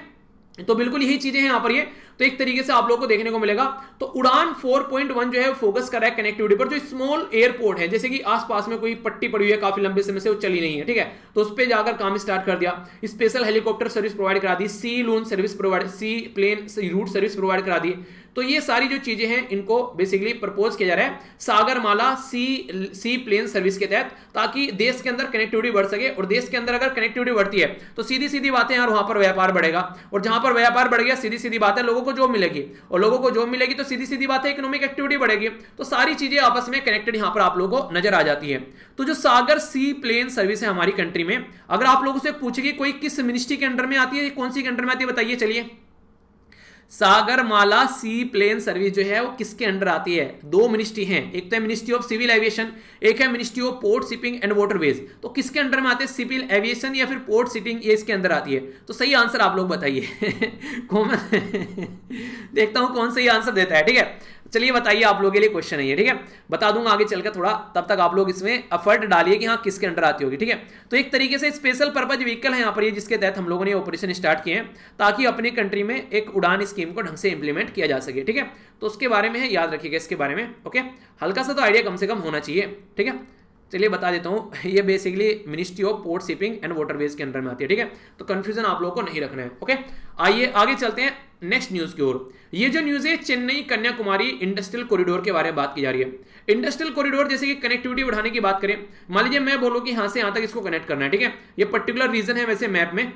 तो बिल्कुल यही चीजें हैं यहां पर ये, तो एक तरीके से आप लोगों को देखने को मिलेगा। तो उड़ान 4.1 जो है फोकस कर रहा है कनेक्टिविटी पर। जो स्मॉल एयरपोर्ट है, जैसे कि आसपास में कोई पट्टी पड़ी हुई है काफी लंबे समय से वो चली नहीं है, ठीक है, तो उस पर जाकर काम स्टार्ट कर दिया। स्पेशल हेलीकॉप्टर सर्विस प्रोवाइड करा दी, सी लून सर्विस प्रोवाइड, सी प्लेन रूट सर्विस प्रोवाइड करा दी। तो ये सारी जो चीजें हैं इनको बेसिकली प्रपोज किया जा रहा है सागरमाला सी प्लेन सर्विस के तहत, ताकि देश के अंदर कनेक्टिविटी बढ़ सके। और देश के अंदर अगर कनेक्टिविटी बढ़ती है तो सीधी सीधी बातें यार वहां पर व्यापार बढ़ेगा, और जहां पर व्यापार बढ़ गया सीधी सीधी बात है लोगों को जॉब मिलेगी, और लोगों को जॉब मिलेगी तो सीधी सीधी बात है इकोनॉमिक एक्टिविटी बढ़ेगी। तो सारी चीजें आपस में कनेक्टेड यहां पर आप लोगों को नजर आ जाती है। तो जो सागर सी प्लेन सर्विस है हमारी कंट्री में, अगर आप लोगों से पूछेगी कोई किस मिनिस्ट्री के अंडर में आती है, कौन सी के अंडर में आती है, बताइए चलिए। सागरमाला सी प्लेन सर्विस जो है वो किसके अंडर आती है? दो मिनिस्ट्री हैं, एक तो है मिनिस्ट्री ऑफ सिविल एविएशन, एक है ministry of port shipping and waterways. तो किसके अंडर में आते हैं? सिविल एविएशन या फिर पोर्ट शिपिंग, ये इसके अंदर आती है। तो सही आंसर आप लोग बताइए कौन देखता हूं कौन सही आंसर देता है। ठीक है, चलिए बताइए, आप लोगों के लिए क्वेश्चन है ये। ठीक है, बता दूंगा आगे चलकर थोड़ा, तब तक आप लोग इसमें एफर्ट डालिए कि हाँ किसके अंडर आती होगी। ठीक है, तो एक तरीके से स्पेशल पर्पज व्हीकल है यहाँ पर ये, जिसके तहत हम लोगों ने ऑपरेशन स्टार्ट किए हैं ताकि अपनी कंट्री में एक उड़ान स्कीम को ढंग से इंप्लीमेंट किया जा सके। ठीक है, तो उसके बारे में है, याद रखिएगा इसके बारे में। ओके, हल्का सा तो आइडिया कम से कम होना चाहिए। ठीक है, चलिए बता देता हूं, ये basically ministry of port shipping and waterways के अंडर में आती है। ठीक है, तो कंफ्यूजन आप लोगों को नहीं रखना है। ओके, आइए आगे चलते हैं नेक्स्ट न्यूज की ओर। ये जो न्यूज है चेन्नई कन्याकुमारी इंडस्ट्रियल कॉरिडोर के बारे में बात की जा रही है। इंडस्ट्रियल कॉरिडोर जैसे कि कनेक्टिविटी बढ़ाने की बात करें, मान लीजिए मैं बोलूं कि यहां से यहां तक इसको कनेक्ट करना है। ठीक है, ये पर्टिकुलर रीजन है वैसे मैप में,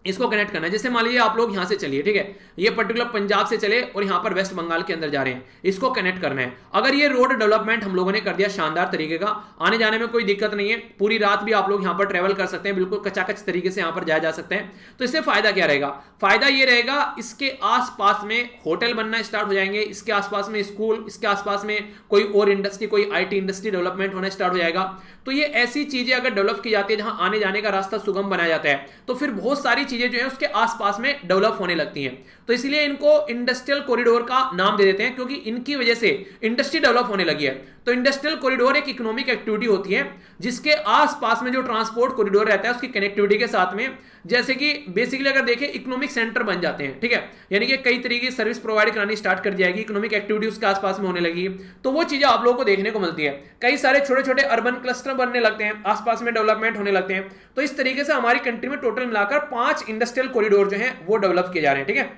इसको कनेक्ट करना है। जैसे मान लीजिए आप लोग यहां से चलिए, ठीक है, ये पर्टिकुलर पंजाब से चले और यहां पर वेस्ट बंगाल के अंदर जा रहे हैं, इसको कनेक्ट करना है। अगर ये रोड डेवलपमेंट हम लोगों ने कर दिया शानदार तरीके का, आने जाने में कोई दिक्कत नहीं है, पूरी रात भी आप लोग यहां पर ट्रेवल कर सकते हैं, बिल्कुल कचाकच तरीके से यहां पर जाया जा सकते हैं। तो इससे फायदा क्या रहेगा? फायदा ये रहेगा इसके आसपास में होटल बनना स्टार्ट हो जाएंगे, इसके आसपास में स्कूल, इसके आसपास में कोई और इंडस्ट्री, कोई आईटी इंडस्ट्री डेवलपमेंट होना स्टार्ट हो जाएगा। तो ये ऐसी चीजें अगर डेवलप की जाती है जहां आने जाने का रास्ता सुगम बनाया जाता है, तो फिर बहुत सारी चीजें जो है उसके आसपास में डेवलप होने लगती हैं। तो इसलिए इनको इंडस्ट्रियल कॉरिडोर का नाम दे देते हैं, क्योंकि इनकी वजह से इंडस्ट्री डेवलप होने लगी है। तो इंडस्ट्रियल कॉरिडोर एक इकोनॉमिक एक्टिविटी होती है जिसके आसपास में जो ट्रांसपोर्ट कॉरिडोर रहता है उसकी कनेक्टिविटी के साथ में, जैसे कि बेसिकली अगर देखें इकोनॉमिक सेंटर बन जाते हैं। ठीक है, यानी कि कई तरीके की सर्विस प्रोवाइड करानी स्टार्ट कर दी जाएगी, इकोनॉमिक एक्टिविटी उसके आसपास में होने लगी, तो वो चीजें आप लोगों को देखने को मिलती है। कई सारे छोटे छोटे अर्बन क्लस्टर बनने लगते हैं, आसपास में डेवलपमेंट होने लगते हैं। तो इस तरीके से हमारी कंट्री में टोटल मिलाकर 5 इंडस्ट्रियल कॉरिडोर जो है वो डेवलप किए जा रहे हैं। ठीक है,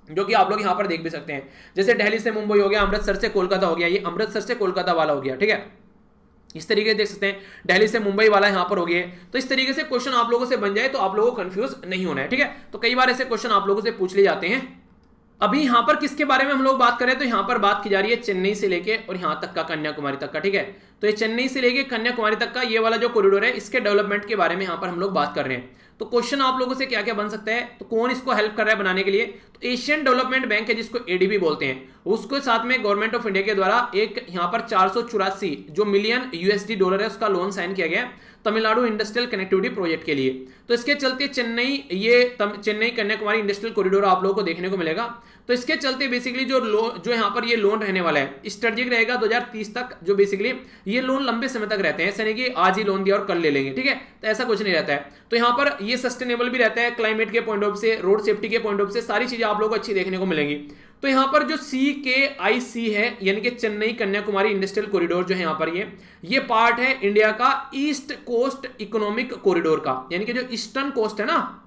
जो कि आप लोग यहां पर देख भी सकते हैं, जैसे दिल्ली से मुंबई हो गया, अमृतसर से कोलकाता हो गया, ये अमृतसर से कोलकाता वाला हो गया। ठीक है, इस तरीके से देख सकते हैं, दिल्ली से मुंबई वाला यहां पर हो गया। तो इस तरीके से क्वेश्चन आप लोगों से बन जाए तो आप लोगों को कंफ्यूज नहीं होना है। ठीक है, तो कई बार ऐसे क्वेश्चन आप लोगों से पूछ लिए जाते हैं। अभी यहां पर किसके बारे में हम लोग बात करें, तो यहां पर बात की जा रही है चेन्नई से लेके और यहां तक का कन्याकुमारी तक का। ठीक है, तो ये चेन्नई से लेके कन्याकुमारी तक का ये वाला जो कॉरिडोर है, इसके डेवलपमेंट के बारे में यहां पर हम लोग बात कर रहे हैं। तो क्वेश्चन आप लोगों से क्या क्या बन सकता है, तो कौन इसको हेल्प कर रहा है बनाने के लिए, तो एशियन डेवलपमेंट बैंक है जिसको एडीबी बोलते हैं, उसको साथ में गवर्नमेंट ऑफ इंडिया के द्वारा एक यहां पर 484 जो मिलियन यूएसडी डॉलर है उसका लोन साइन किया गया तमिलनाडु इंडस्ट्रियल कनेक्टिविटी प्रोजेक्ट के लिए। तो इसके चलते चेन्नई कन्याकुमारी इंडस्ट्रियल कॉरिडोर आप लोगों को देखने को मिलेगा। तो इसके चलते बेसिकली जो यहाँ पर ये लोन रहने वाला है स्ट्रेटेजिक रहेगा 2030 तक, जो बेसिकली ये लोन लंबे समय तक रहते हैं, ऐसा नहीं कि आज ही लोन दिया और कल ले लेंगे। ठीक है, तो ऐसा कुछ नहीं रहता है। तो यहाँ पर ये सस्टेनेबल भी रहता है, क्लाइमेट के पॉइंट ऑफ से, रोड सेफ्टी के पॉइंट ऑफ से, सारी चीजें आप लोगों को अच्छी देखने को मिलेंगी। तो यहाँ पर जो CKIC है यानी कि चेन्नई कन्याकुमारी इंडस्ट्रियल कॉरिडोर जो है यहाँ पर ये पार्ट है इंडिया का ईस्ट कोस्ट इकोनॉमिक कॉरिडोर का, यानी कि जो ईस्टर्न कोस्ट है ना,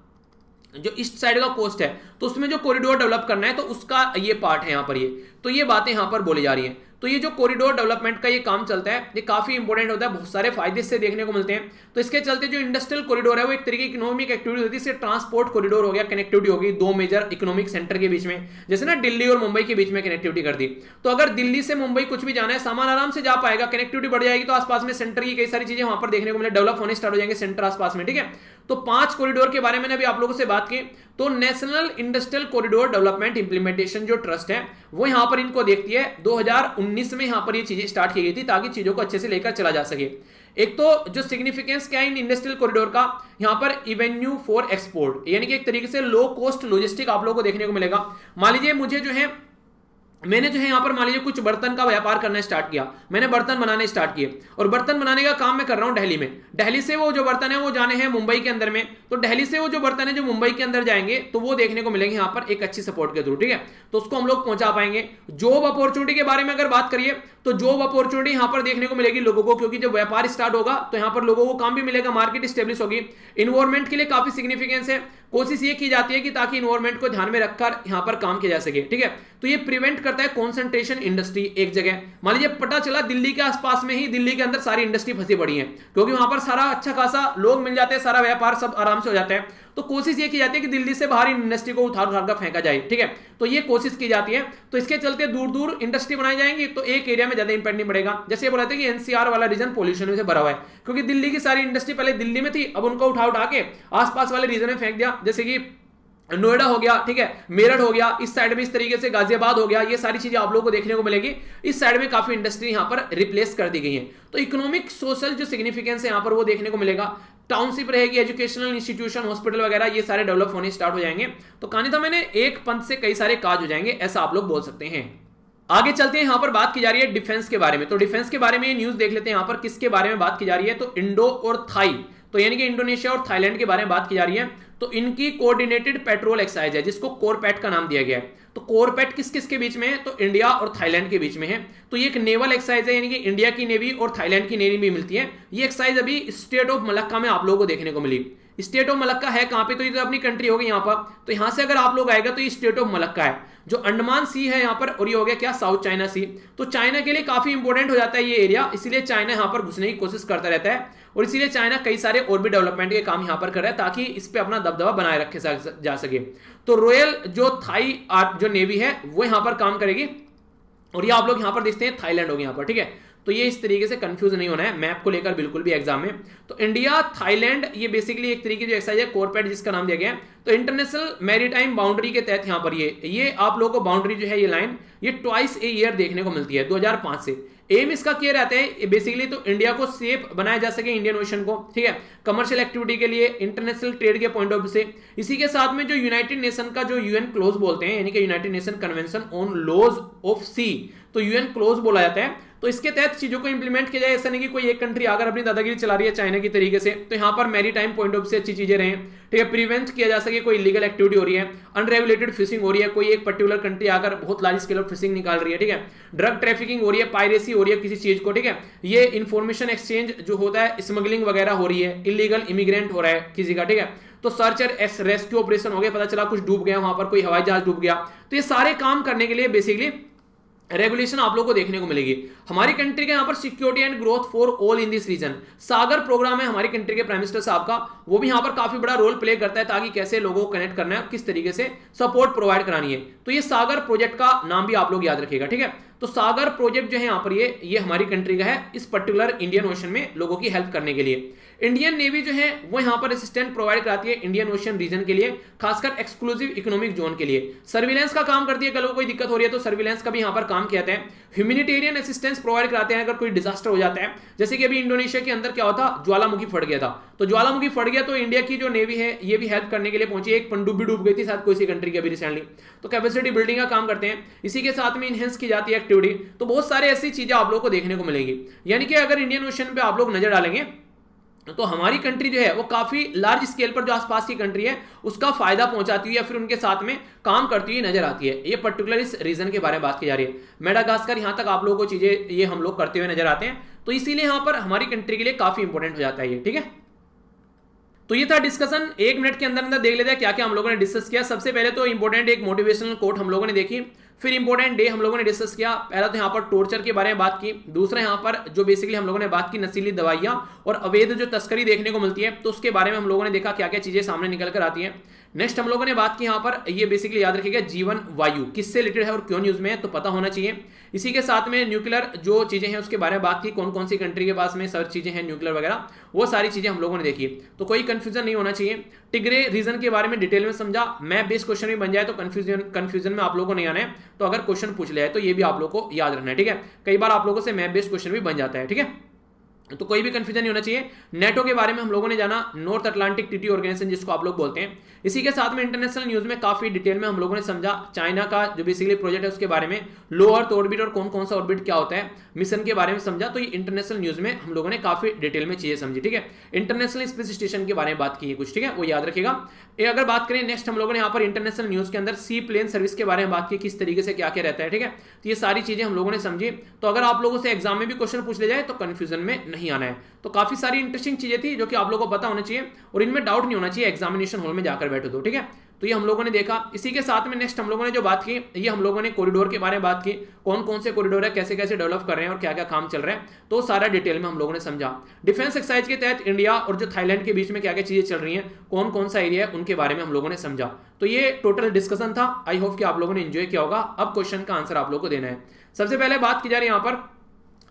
जो ईस्ट साइड का कोस्ट है, तो उसमें जो कॉरिडोर डेवलप करना है तो उसका ये पार्ट है यहाँ पर ये। तो ये बातें यहाँ पर बोली जा रही हैं। तो ये जो कॉरिडोर डेवलपमेंट का ये काम चलता है, ये काफी इंपॉर्टेंट होता है, बहुत सारे फायदे इससे देखने को मिलते हैं। तो इसके चलते जो इंडस्ट्रियल कॉरिडोर है वो एक तरीके की इकोनॉमिक एक्टिविटी होती है, इससे ट्रांसपोर्ट कॉरिडोर हो गया, कनेक्टिविटी होगी दो मेजर इकोनॉमिक सेंटर के बीच में, जैसे ना दिल्ली और मुंबई के बीच में कनेक्टिविटी कर दी। तो अगर दिल्ली से मुंबई कुछ भी जाना है, सामान आराम से जा पाएगा, कनेक्टिविटी बढ़ जाएगी, तो आसपास में सेंटर की कई सारी चीजें वहां पर देखने को मिले, डेवलप होने स्टार्ट हो जाएंगे सेंटर आसपास में। ठीक है, तो 5 कॉरिडोर के बारे में अभी आप लोगों से बात की। तो national industrial corridor development implementation जो ट्रस्ट है वो यहां पर इनको देखती है। 2019 में यहां पर ये चीजें स्टार्ट की गई थी ताकि चीजों को अच्छे से लेकर चला जा सके। एक तो जो सिग्निफिकेंस क्या है इन इंडस्ट्रियल कॉरिडोर का, यहां पर इवेन्यू फॉर एक्सपोर्ट, यानी कि एक तरीके से लो कॉस्ट लॉजिस्टिक आप लोगों को देखने को मिलेगा। मान लीजिए मुझे जो है मैंने जो है यहाँ पर मान लीजिए कुछ बर्तन का व्यापार करना स्टार्ट किया, मैंने बर्तन बनाने स्टार्ट किए और बर्तन बनाने का काम मैं कर रहा हूँ दिल्ली में। दिल्ली से वो जो बर्तन है वो जाने हैं मुंबई के अंदर में, तो दिल्ली से वो जो बर्तन है जो मुंबई के अंदर जाएंगे तो वो देखने को मिलेंगे यहाँ पर एक अच्छी सपोर्ट के थ्रू। ठीक है, तो उसको हम लोग पहुंचा पाएंगे। जॉब अपॉर्चुनिटी के बारे में अगर बात करिए तो जॉब अपॉर्चुनिटी यहाँ पर देखने को मिलेगी लोगों को, क्योंकि जब व्यापार स्टार्ट होगा तो यहाँ पर लोगों को काम भी मिलेगा, मार्केट स्टेब्लिश होगी। इन्वायरमेंट के लिए काफी सिग्निफिकेंस है, कोशिश ये की जाती है कि ताकि इन्वायरमेंट को ध्यान में रखकर यहां पर काम किया जा सके, ठीक है। तो ये प्रिवेंट करता है कॉन्सेंट्रेशन इंडस्ट्री एक जगह। मान लीजिए पता चला दिल्ली के आसपास में ही, दिल्ली के अंदर सारी इंडस्ट्री फंसी पड़ी है, क्योंकि वहां पर सारा अच्छा खासा लोग मिल जाते हैं, सारा व्यापार सब आराम से हो जाता है। तो कोशिश ये की जाती है कि दिल्ली से बाहर इंडस्ट्री को उठार कर फेंका जाए, ठीक है। तो ये कोशिश की जाती है। तो इसके चलते दूर दूर इंडस्ट्री बनाई जाएंगी, तो एक एरिया में ज्यादा इंपैक्ट नहीं पड़ेगा। जैसे ये बोला था कि एनसीआर वाला रीजन पोल्यूशन से भरा हुआ है, क्योंकि दिल्ली की सारी इंडस्ट्री पहले दिल्ली में थी, अब उनको उठा के आसपास वाले रीजन में फेंक दिया, जैसे कि नोएडा हो गया, ठीक है, मेरठ हो गया, इस साइड में इस तरीके से गाजियाबाद हो गया। ये सारी चीजें आप लोगों को देखने को मिलेगी। इस साइड में काफी इंडस्ट्री यहां पर रिप्लेस कर दी गई है। तो इकोनॉमिक सोशल जो सिग्निफिकेंस है यहां पर वो देखने को मिलेगा। टाउनशिप रहेगी, एजुकेशनल इंस्टीट्यूशन, हॉस्पिटल वगैरह ये सारे डेवलप होने स्टार्ट हो जाएंगे। तो कहानी था मैंने, एक पंथ से कई सारे काज हो जाएंगे, ऐसा आप लोग बोल सकते हैं। आगे चलते हैं, यहां पर बात की जा रही है डिफेंस के बारे में। तो डिफेंस के बारे में न्यूज देख लेते हैं यहां पर किसके बारे में बात की जा रही है। तो इंडो और थाई, तो यानी कि इंडोनेशिया और थाईलैंड के बारे में बात की जा रही है। तो इनकी कोऑर्डिनेटेड पेट्रोल एक्सरसाइज है, जिसको कोरपैट का नाम दिया गया है। तो कोरपैट किस किस के बीच में है, तो इंडिया और थाईलैंड के बीच में है। तो ये एक नेवल एक्सरसाइज है, यानी कि इंडिया की नेवी और थाईलैंड की नेवी भी मिलती है। ये एक्सरसाइज अभी स्टेट ऑफ मलक्का में आप लोगों को देखने को मिली। स्टेट ऑफ मलक्का है कहां पे, तो ये तो अपनी कंट्री होगी यहाँ पर। तो यहां से अगर आप लोग आएगा तो ये स्टेट ऑफ मलक्का है, जो अंडमान सी है यहाँ पर, और ये हो गया क्या, साउथ चाइना सी। तो चाइना के लिए काफी इंपॉर्टेंट हो जाता है ये एरिया, इसीलिए चाइना यहाँ पर घुसने की कोशिश करता रहता है, और इसीलिए चाइना कई सारे और भी डेवलपमेंट के काम यहाँ पर कर रहा है, ताकि इस पे अपना दबदबा बनाए रखे जा सके। तो रॉयल जो थाई जो नेवी है वो यहाँ पर काम करेगी, और ये आप लोग यहाँ पर देखते हैं थाईलैंड होगी यहाँ पर, ठीक है। तो ये इस तरीके से कंफ्यूज नहीं होना है मैप को लेकर बिल्कुल भी एग्जाम में। तो इंडिया थाईलैंड ये बेसिकली एक तरीके की जो एक्सरसाइज है कोरपैट, जिसका नाम दिया गया है। तो इंटरनेशनल मैरीटाइम बाउंड्री के तहत यहाँ पर ये आप लोगों को बाउंड्री जो है, ये लाइन ये ट्वाइस ए ईयर देखने को मिलती है 2005 से। एम इसका क्या रहता है बेसिकली, तो इंडिया को सेफ बनाया जा सके इंडियन ओशन को, ठीक है, कमर्शियल एक्टिविटी के लिए, इंटरनेशनल ट्रेड के पॉइंट ऑफ व्यू से। इसी के साथ में जो यूनाइटेड नेशन का जो यूएन क्लोज बोलते हैं, यानी कि United Nation Convention on Laws of Sea, तो यूएन क्लोज बोला जाता है। तो इसके तहत चीजों को इंप्लीमेंट किया जाए। ऐसा नहीं कि कोई एक कंट्री अगर अपनी दादागिरी चला रही है चाइना की तरीके से, तो यहाँ पर मैरी टाइम पॉइंट ऑफ से अच्छी चीजें रहें, ठीक है, प्रिवेंट किया जा सके कोई इलीगल एक्टिविटी हो रही है, अनरेगुलेटेड फिशिंग हो रही है, कोई एक पर्टिकुलर कंट्री आकर बहुत लार्ज स्केल ऑफ फिशिंग निकाल रही है, ठीक है, ड्रग ट्रैफिकिंग हो रही है, पायरेसी हो रही है किसी चीज को, ठीक है, ये इंफॉर्मेशन एक्सचेंज जो होता है, स्मगलिंग वगैरह हो रही है, इलीगल इमिग्रेंट हो रहा है किसी का, ठीक है। तो सर्च और रेस्क्यू ऑपरेशन हो गया, पता चला कुछ डूब गया वहां पर, कोई हवाई जहाज डूब गया। तो ये सारे काम करने के लिए बेसिकली रेगुलेशन आप लोगों को देखने को मिलेगी। हमारी कंट्री के यहाँ पर security and growth for all in this region, Sagar programme है हमारी कंट्री के प्राइम मिनिस्टर साहब का, वो भी यहाँ पर काफी बड़ा रोल प्ले करता है, ताकि कैसे लोगों को कनेक्ट करना है और किस तरीके से सपोर्ट प्रोवाइड करानी है। तो ये सागर प्रोजेक्ट का नाम भी आप लोग याद रखिएगा, ठीक है। तो सागर प्रोजेक्ट जो है यहाँ पर ये हमारी कंट्री का है, इस पर्टिकुलर इंडियन ओशन में लोगों की हेल्प करने के लिए। इंडियन नेवी जो है वो यहाँ पर असिस्टेंट प्रोवाइड कराती है इंडियन ओशन रीजन के लिए, खासकर एक्सक्लूसिव इकोनॉमिक जोन के लिए। सर्विलेंस का काम करती है, कल को कोई दिक्कत हो रही है तो सर्विलेंस का भी यहाँ पर काम किया जाता है। ह्यूमैनिटेरियन असिस्टेंस प्रोवाइड कराते हैं अगर कोई डिजास्टर हो जाता है, जैसे कि अभी इंडोनेशिया के अंदर क्या होता, ज्वालामुखी फट गया था। तो ज्वालामुखी फट गया तो इंडिया की जो नेवी है ये भी हेल्प करने के लिए पहुंची। एक पनडुब्बी डूब गई थी साथ कोई सी कंट्री की अभी रिसेंटली, तो कैपेसिटी बिल्डिंग का काम करते हैं। इसी के साथ में इनहेंस की जाती है एक्टिविटी। तो बहुत सारे ऐसी चीजें आप लोग को देखने को मिलेगी। यानी कि अगर इंडियन ओशन पे आप लोग नजर डालेंगे तो हमारी कंट्री जो है वो काफी लार्ज स्केल पर जो आसपास की कंट्री है उसका फायदा पहुंचाती है या फिर उनके साथ में काम करती हुई नजर आती है। ये पर्टिकुलर इस रीजन के बारे में बात की जा रही है। मेडागास्कर यहां तक आप लोगों को चीजें ये हम लोग करते हुए नजर आते हैं, तो इसीलिए यहां पर हमारी कंट्री के लिए काफी इंपॉर्टेंट हो जाता है ये, ठीक है। तो ये था डिस्कशन, 1 मिनट के अंदर अंदर देख लेते हैं क्या क्या हम लोगों ने डिस्कस किया। सबसे पहले तो इंपॉर्टेंट एक मोटिवेशनल कोट हम लोगों ने देखी, फिर इंपॉर्टेंट डे हम लोगों ने डिस्कस किया। पहला तो यहाँ पर टॉर्चर के बारे में बात की, दूसरा यहाँ पर जो बेसिकली हम लोगों ने बात की नशीली दवाइयाँ और अवैध जो तस्करी देखने को मिलती है, तो उसके बारे में हम लोगों ने देखा क्या क्या चीजें सामने निकल कर आती हैं। नेक्स्ट हम लोगों ने बात की यहाँ पर, ये बेसिकली याद रखिएगा जीवन वायु किससे रिलेटेड है और क्यों न्यूज में है, तो पता होना चाहिए। इसी के साथ में न्यूक्लियर जो चीजें हैं उसके बारे में बात की, कौन कौन सी कंट्री के पास में सर्च चीजें हैं न्यूक्लियर वगैरह, वो सारी चीजें हम लोगों ने देखी। तो कोई कंफ्यूजन नहीं होना चाहिए। टिग्रे रीजन के बारे में डिटेल में समझा, मैप बेस्ड क्वेश्चन भी बन जाए तो कंफ्यूजन में आप लोगों को नहीं आना है। तो अगर क्वेश्चन पूछ लिया है तो ये भी आप लोगों को याद रखना है, ठीक है। कई बार आप लोगों से मैप बेस्ड क्वेश्चन भी बन जाता है, ठीक है। तो कोई भी कंफ्यूजन नहीं होना चाहिए। नेटो के बारे में हम लोगों ने जाना, नॉर्थ अटलांटिक ट्रीटी ऑर्गेनाइजेशन जिसको आप लोग बोलते हैं। इसी के साथ में इंटरनेशनल न्यूज में काफी डिटेल में हम लोगों ने समझा चाइना का जो बेसिकली प्रोजेक्ट है उसके बारे में, लो अर्थ ऑर्बिट और कौन कौन सा ऑर्बिट क्या होता है, मिशन के बारे में समझा। तो ये इंटरनेशनल न्यूज में हम लोगों ने काफी डिटेल में चीजें समझी, ठीक है। इंटरनेशनल स्पेस स्टेशन के बारे में बात की है कुछ, ठीक है, वो याद रखिएगा। अगर बात करें नेक्स्ट हम लोगों ने यहाँ पर इंटरनेशनल न्यूज के अंदर सी प्लेन सर्विस के बारे में बात की, किस तरीके से क्या क्या रहता है, ठीक है। तो ये सारी चीजें हम लोगों ने समझी। तो अगर आप लोगों से एग्जाम में भी क्वेश्चन पूछ ले जाए तो कंफ्यूजन में नहीं नहीं आना है। तो काफी सारी इंटरेस्टिंग चीजें थी जो कि आप लोगों को पता होना चाहिए और इनमें डाउट नहीं होना चाहिए एग्जामिनेशन हॉल में जाकर बैठो तो, ठीक है। तो ये हम लोगों ने देखा। इसी के साथ में नेक्स्ट हम लोगों ने जो बात की, ये हम लोगों ने कॉरिडोर के बारे में बात की, कौन कौन से कॉरिडोर है, कैसे कैसे डेवलप कर रहे हैं और क्या क्या काम चल रहा है, तो सारा डिटेल में हम लोगों ने समझा। डिफेंस एक्सरसाइज के तहत इंडिया और जो थाईलैंड के बीच में क्या क्या चीजें चल रही हैं, कौन कौन सा एरिया है, उनके बारे में हम लोगों ने समझा। तो ये टोटल डिस्कशन था। आई होप कि आप लोगों ने एंजॉय किया होगा। अब क्वेश्चन का आंसर आप लोगों को देना है। सबसे पहले बात की जा रही है यहाँ पर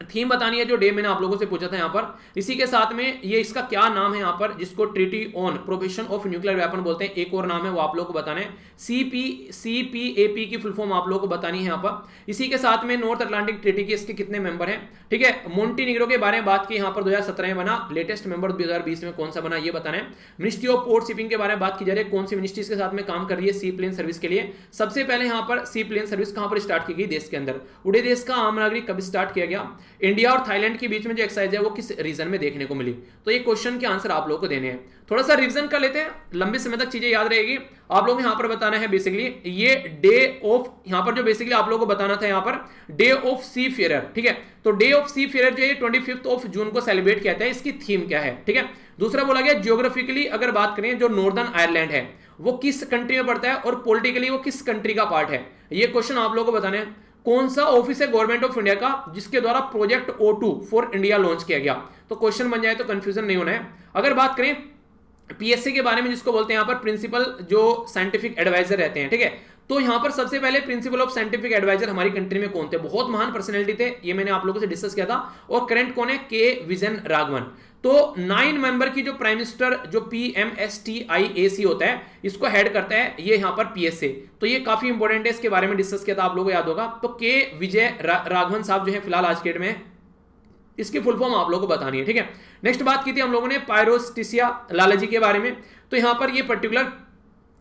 थीम बतानी है, जो डे मैंने आप लोगों से पूछा था यहाँ पर। इसी के साथ में ये इसका क्या नाम है यहाँ पर, जिसको treaty on prohibition of nuclear weapon बोलते हैं। एक और नाम है वो आप लोगों को बताना है। CPAP की फुल फॉर्म आप लोगों को बतानी है यहाँ पर। इसी के साथ में नॉर्थ अटलांटिक ट्रीटी के इसके कितने मेंबर हैं, ठीक है। मोंटीनीग्रो के बारे में बात की यहाँ पर 2017 में बना, लेटेस्ट मेंबर 2020 में कौन सा बना ये बताना है। मिनिस्ट्री ऑफ पोर्ट शिपिंग के बारे में बात की जा रही है, कौन सी मिनिस्ट्री के साथ में काम कर रही है सी प्लेन सर्विस के लिए। सबसे पहले यहाँ पर सी प्लेन सर्विस कहाँ पर स्टार्ट की गई, देश के अंदर। उड़े देश का आम नागरिक कब स्टार्ट किया गया। इंडिया और थाईलैंड के बीच में जो एक्सरसाइज है वो किस रीजन में देखने को मिली। तो ये क्वेश्चन के आंसर आप लोगों को देने हैं। थोड़ा सा रिवीजन कर लेते हैं, लंबे समय तक चीजें याद रहेगी। आप लोगों को यहां पर बताना है बेसिकली ये डे ऑफ, यहां पर जो बेसिकली आप लोगों को बताना था यहां per day of C fair, ठीक है। तो डे ऑफ सी फेयर जो है 25 जून को सेलिब्रेट किया जाता है। इसकी थीम क्या है, ठीक है। दूसरा बोला गया जियोग्राफिकली अगर बात करें जो नॉर्दर्न आयरलैंड है वो किस कंट्री में पड़ता है और पॉलिटिकली वो किस कंट्री का पार्ट है। ये क्वेश्चन आप लोगों को बताना है। कौन सा ऑफिस है गवर्नमेंट ऑफ इंडिया का जिसके द्वारा project O2 for India launch किया गया। तो क्वेश्चन बन जाए तो कंफ्यूजन नहीं होना है। अगर बात करें PSA के बारे में, जिसको बोलते हैं यहां पर प्रिंसिपल जो साइंटिफिक एडवाइजर रहते हैं, ठीक है। तो यहां पर सबसे पहले प्रिंसिपल ऑफ साइंटिफिक एडवाइजर हमारी कंट्री में कौन थे, बहुत महान पर्सनैलिटी थे, ये मैंने आप लोगों से डिस्कस किया था। और करंट कौन है, के विजन राघवन। तो 9 मेंबर की जो प्राइम मिनिस्टर जो PMSTIAC होता है इसको हेड करता है ये यहां पर PSA। तो ये काफी इंपॉर्टेंट है, इसके बारे में डिस्कस किया था, आप लोगों को याद होगा। तो के विजय राघवन साहब जो है फिलहाल आज के डेट में, इसकी फुल फॉर्म आप लोगों को बतानी है, ठीक है। नेक्स्ट बात की थी हम लोगों ने पायरोस्टिसिया लालाजी के बारे में। तो यहां पर ये पर्टिकुलर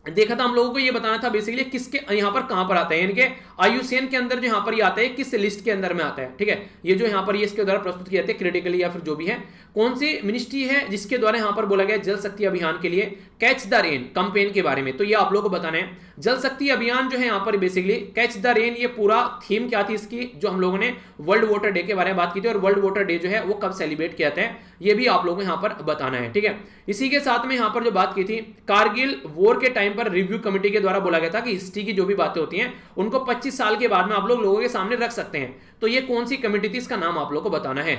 देखा था हम लोगों को, ये बताना था बेसिकली किसके यहां पर कहां पर आता है, यानी कि IUCN के अंदर जो यहां पर ये आता है किस लिस्ट के अंदर में आता है, ठीक है। ये जो यहां पर ये इसके द्वारा प्रस्तुत किए जाते हैं क्रिटिकली या फिर जो भी है। कौन सी मिनिस्ट्री है जिसके द्वारा यहां पर बोला गया जल शक्ति अभियान के लिए कैच द रेन कैंपेन के बारे में। तो ये आप लोगों को बताना है। जल शक्ति अभियान जो है यहां पर बेसिकली कैच द रेन, ये पूरा थीम क्या थी इसकी, जो हम लोगों ने वर्ल्ड वाटर डे के बारे में बात की थी। और वर्ल्ड वाटर डे जो है वो कब सेलिब्रेट किया जाता है ये भी आप लोगों को यहां पर बताना है, ठीक है। इसी के साथ में यहां पर जो बात की थी कारगिल वॉर के टाइम पर रिव्यू कमेटी के द्वारा बोला गया था कि हिस्ट्री की जो भी बातें होती हैं उनको 25 साल के बाद में आप लोगों के सामने रख सकते हैं। तो ये कौन सी कमेटी थी, इसका नाम आप लोगों को बताना है।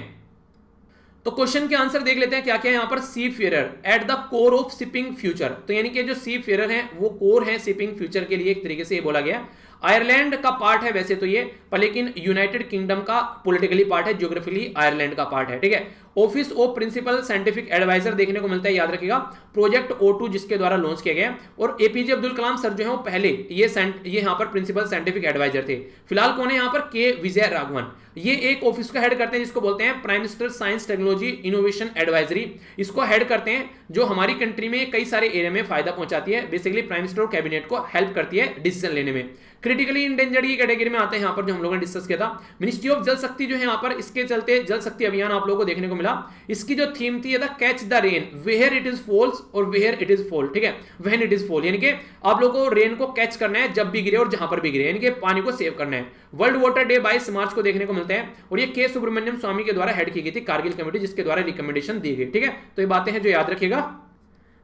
तो क्वेश्चन के आंसर देख लेते हैं क्या क्या है यहाँ पर। Seafarer at the core of shipping future, तो यानी कि जो सी फेयर है वो कोर है शिपिंग फ्यूचर के लिए, एक तरीके से ये बोला गया। आयरलैंड का पार्ट है वैसे तो ये, पर लेकिन यूनाइटेड किंगडम का पॉलिटिकली पार्ट है, ज्योग्राफिकली आयरलैंड का पार्ट है, ठीक है। Office of principal scientific adviser देखने को मिलता है, याद रखिएगा। प्रोजेक्ट O2 जिसके द्वारा लॉन्च किया गया। और APJ अब्दुल कलाम सर जो है वो पहले ये यहाँ पर प्रिंसिपल साइंटिफिक एडवाइजर थे। फिलहाल कौन है यहाँ पर, के विजय राघवन। ये एक ऑफिस को हेड करते हैं जिसको बोलते हैं prime minister science technology innovation advisory. इसको हेड करते हैं जो हमारी कंट्री में कई सारे एरिया में फायदा पहुंचाती है। बेसिकली प्राइम मिनिस्टर और कैबिनेट को हेल्प करती है डिसीजन लेने में। क्रिटिकली इंडेंजर्ड की कैटेगरी में आते हैं यहाँ पर, जो हम लोगों ने डिस्कस किया था। मिनिस्ट्री ऑफ जल शक्ति जो है यहाँ पर, इसके चलते जल शक्ति अभियान आप लोगों को देखने को मिला। इसकी जो थीम थी था catch the rain where it is falls और वेयर इट इज फॉल, ठीक है, व्हेन इट इज फॉल, यानी कि आप लोगों को रेन को कैच करना है जब भी गिरे और जहां पर भी गिरे, यानी कि पानी को सेव करना है। वर्ल्ड वाटर डे 22 मार्च को देखने को मिलता है। और ये के सुब्रमण्यम स्वामी के द्वारा हेड की गई थी कारगिल कमेटी, जिसके द्वारा रिकमेंडेशन दी गई, ठीक है। तो ये बातें हैं जो याद रखिएगा।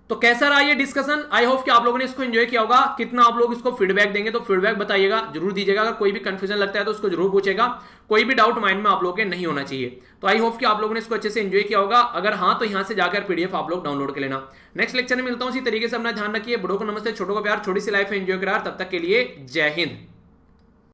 तो कैसा रहा ये डिस्कशन, आई होप कि आप लोगों ने इसको एंजॉय किया होगा। कितना आप लोग इसको फीडबैक देंगे तो फीडबैक बताइएगा, जरूर दीजिएगा। अगर कोई भी कंफ्यूजन लगता है तो उसको जरूर पूछेगा, कोई भी डाउट माइंड में आप लोगों के नहीं होना चाहिए। तो आई होप कि आप लोगों ने इसको अच्छे से एंजॉय किया होगा। अगर हाँ तो यहाँ से जाकर PDF आप लोग डाउनलोड कर लेना। नेक्स्ट लेक्चर में मिलता हूँ, इसी तरीके से अपना ध्यान रखिए। बड़ों को नमस्ते, छोटों को प्यार, छोटी सी लाइफ एंजॉय करार। तब तक के लिए जय हिंद।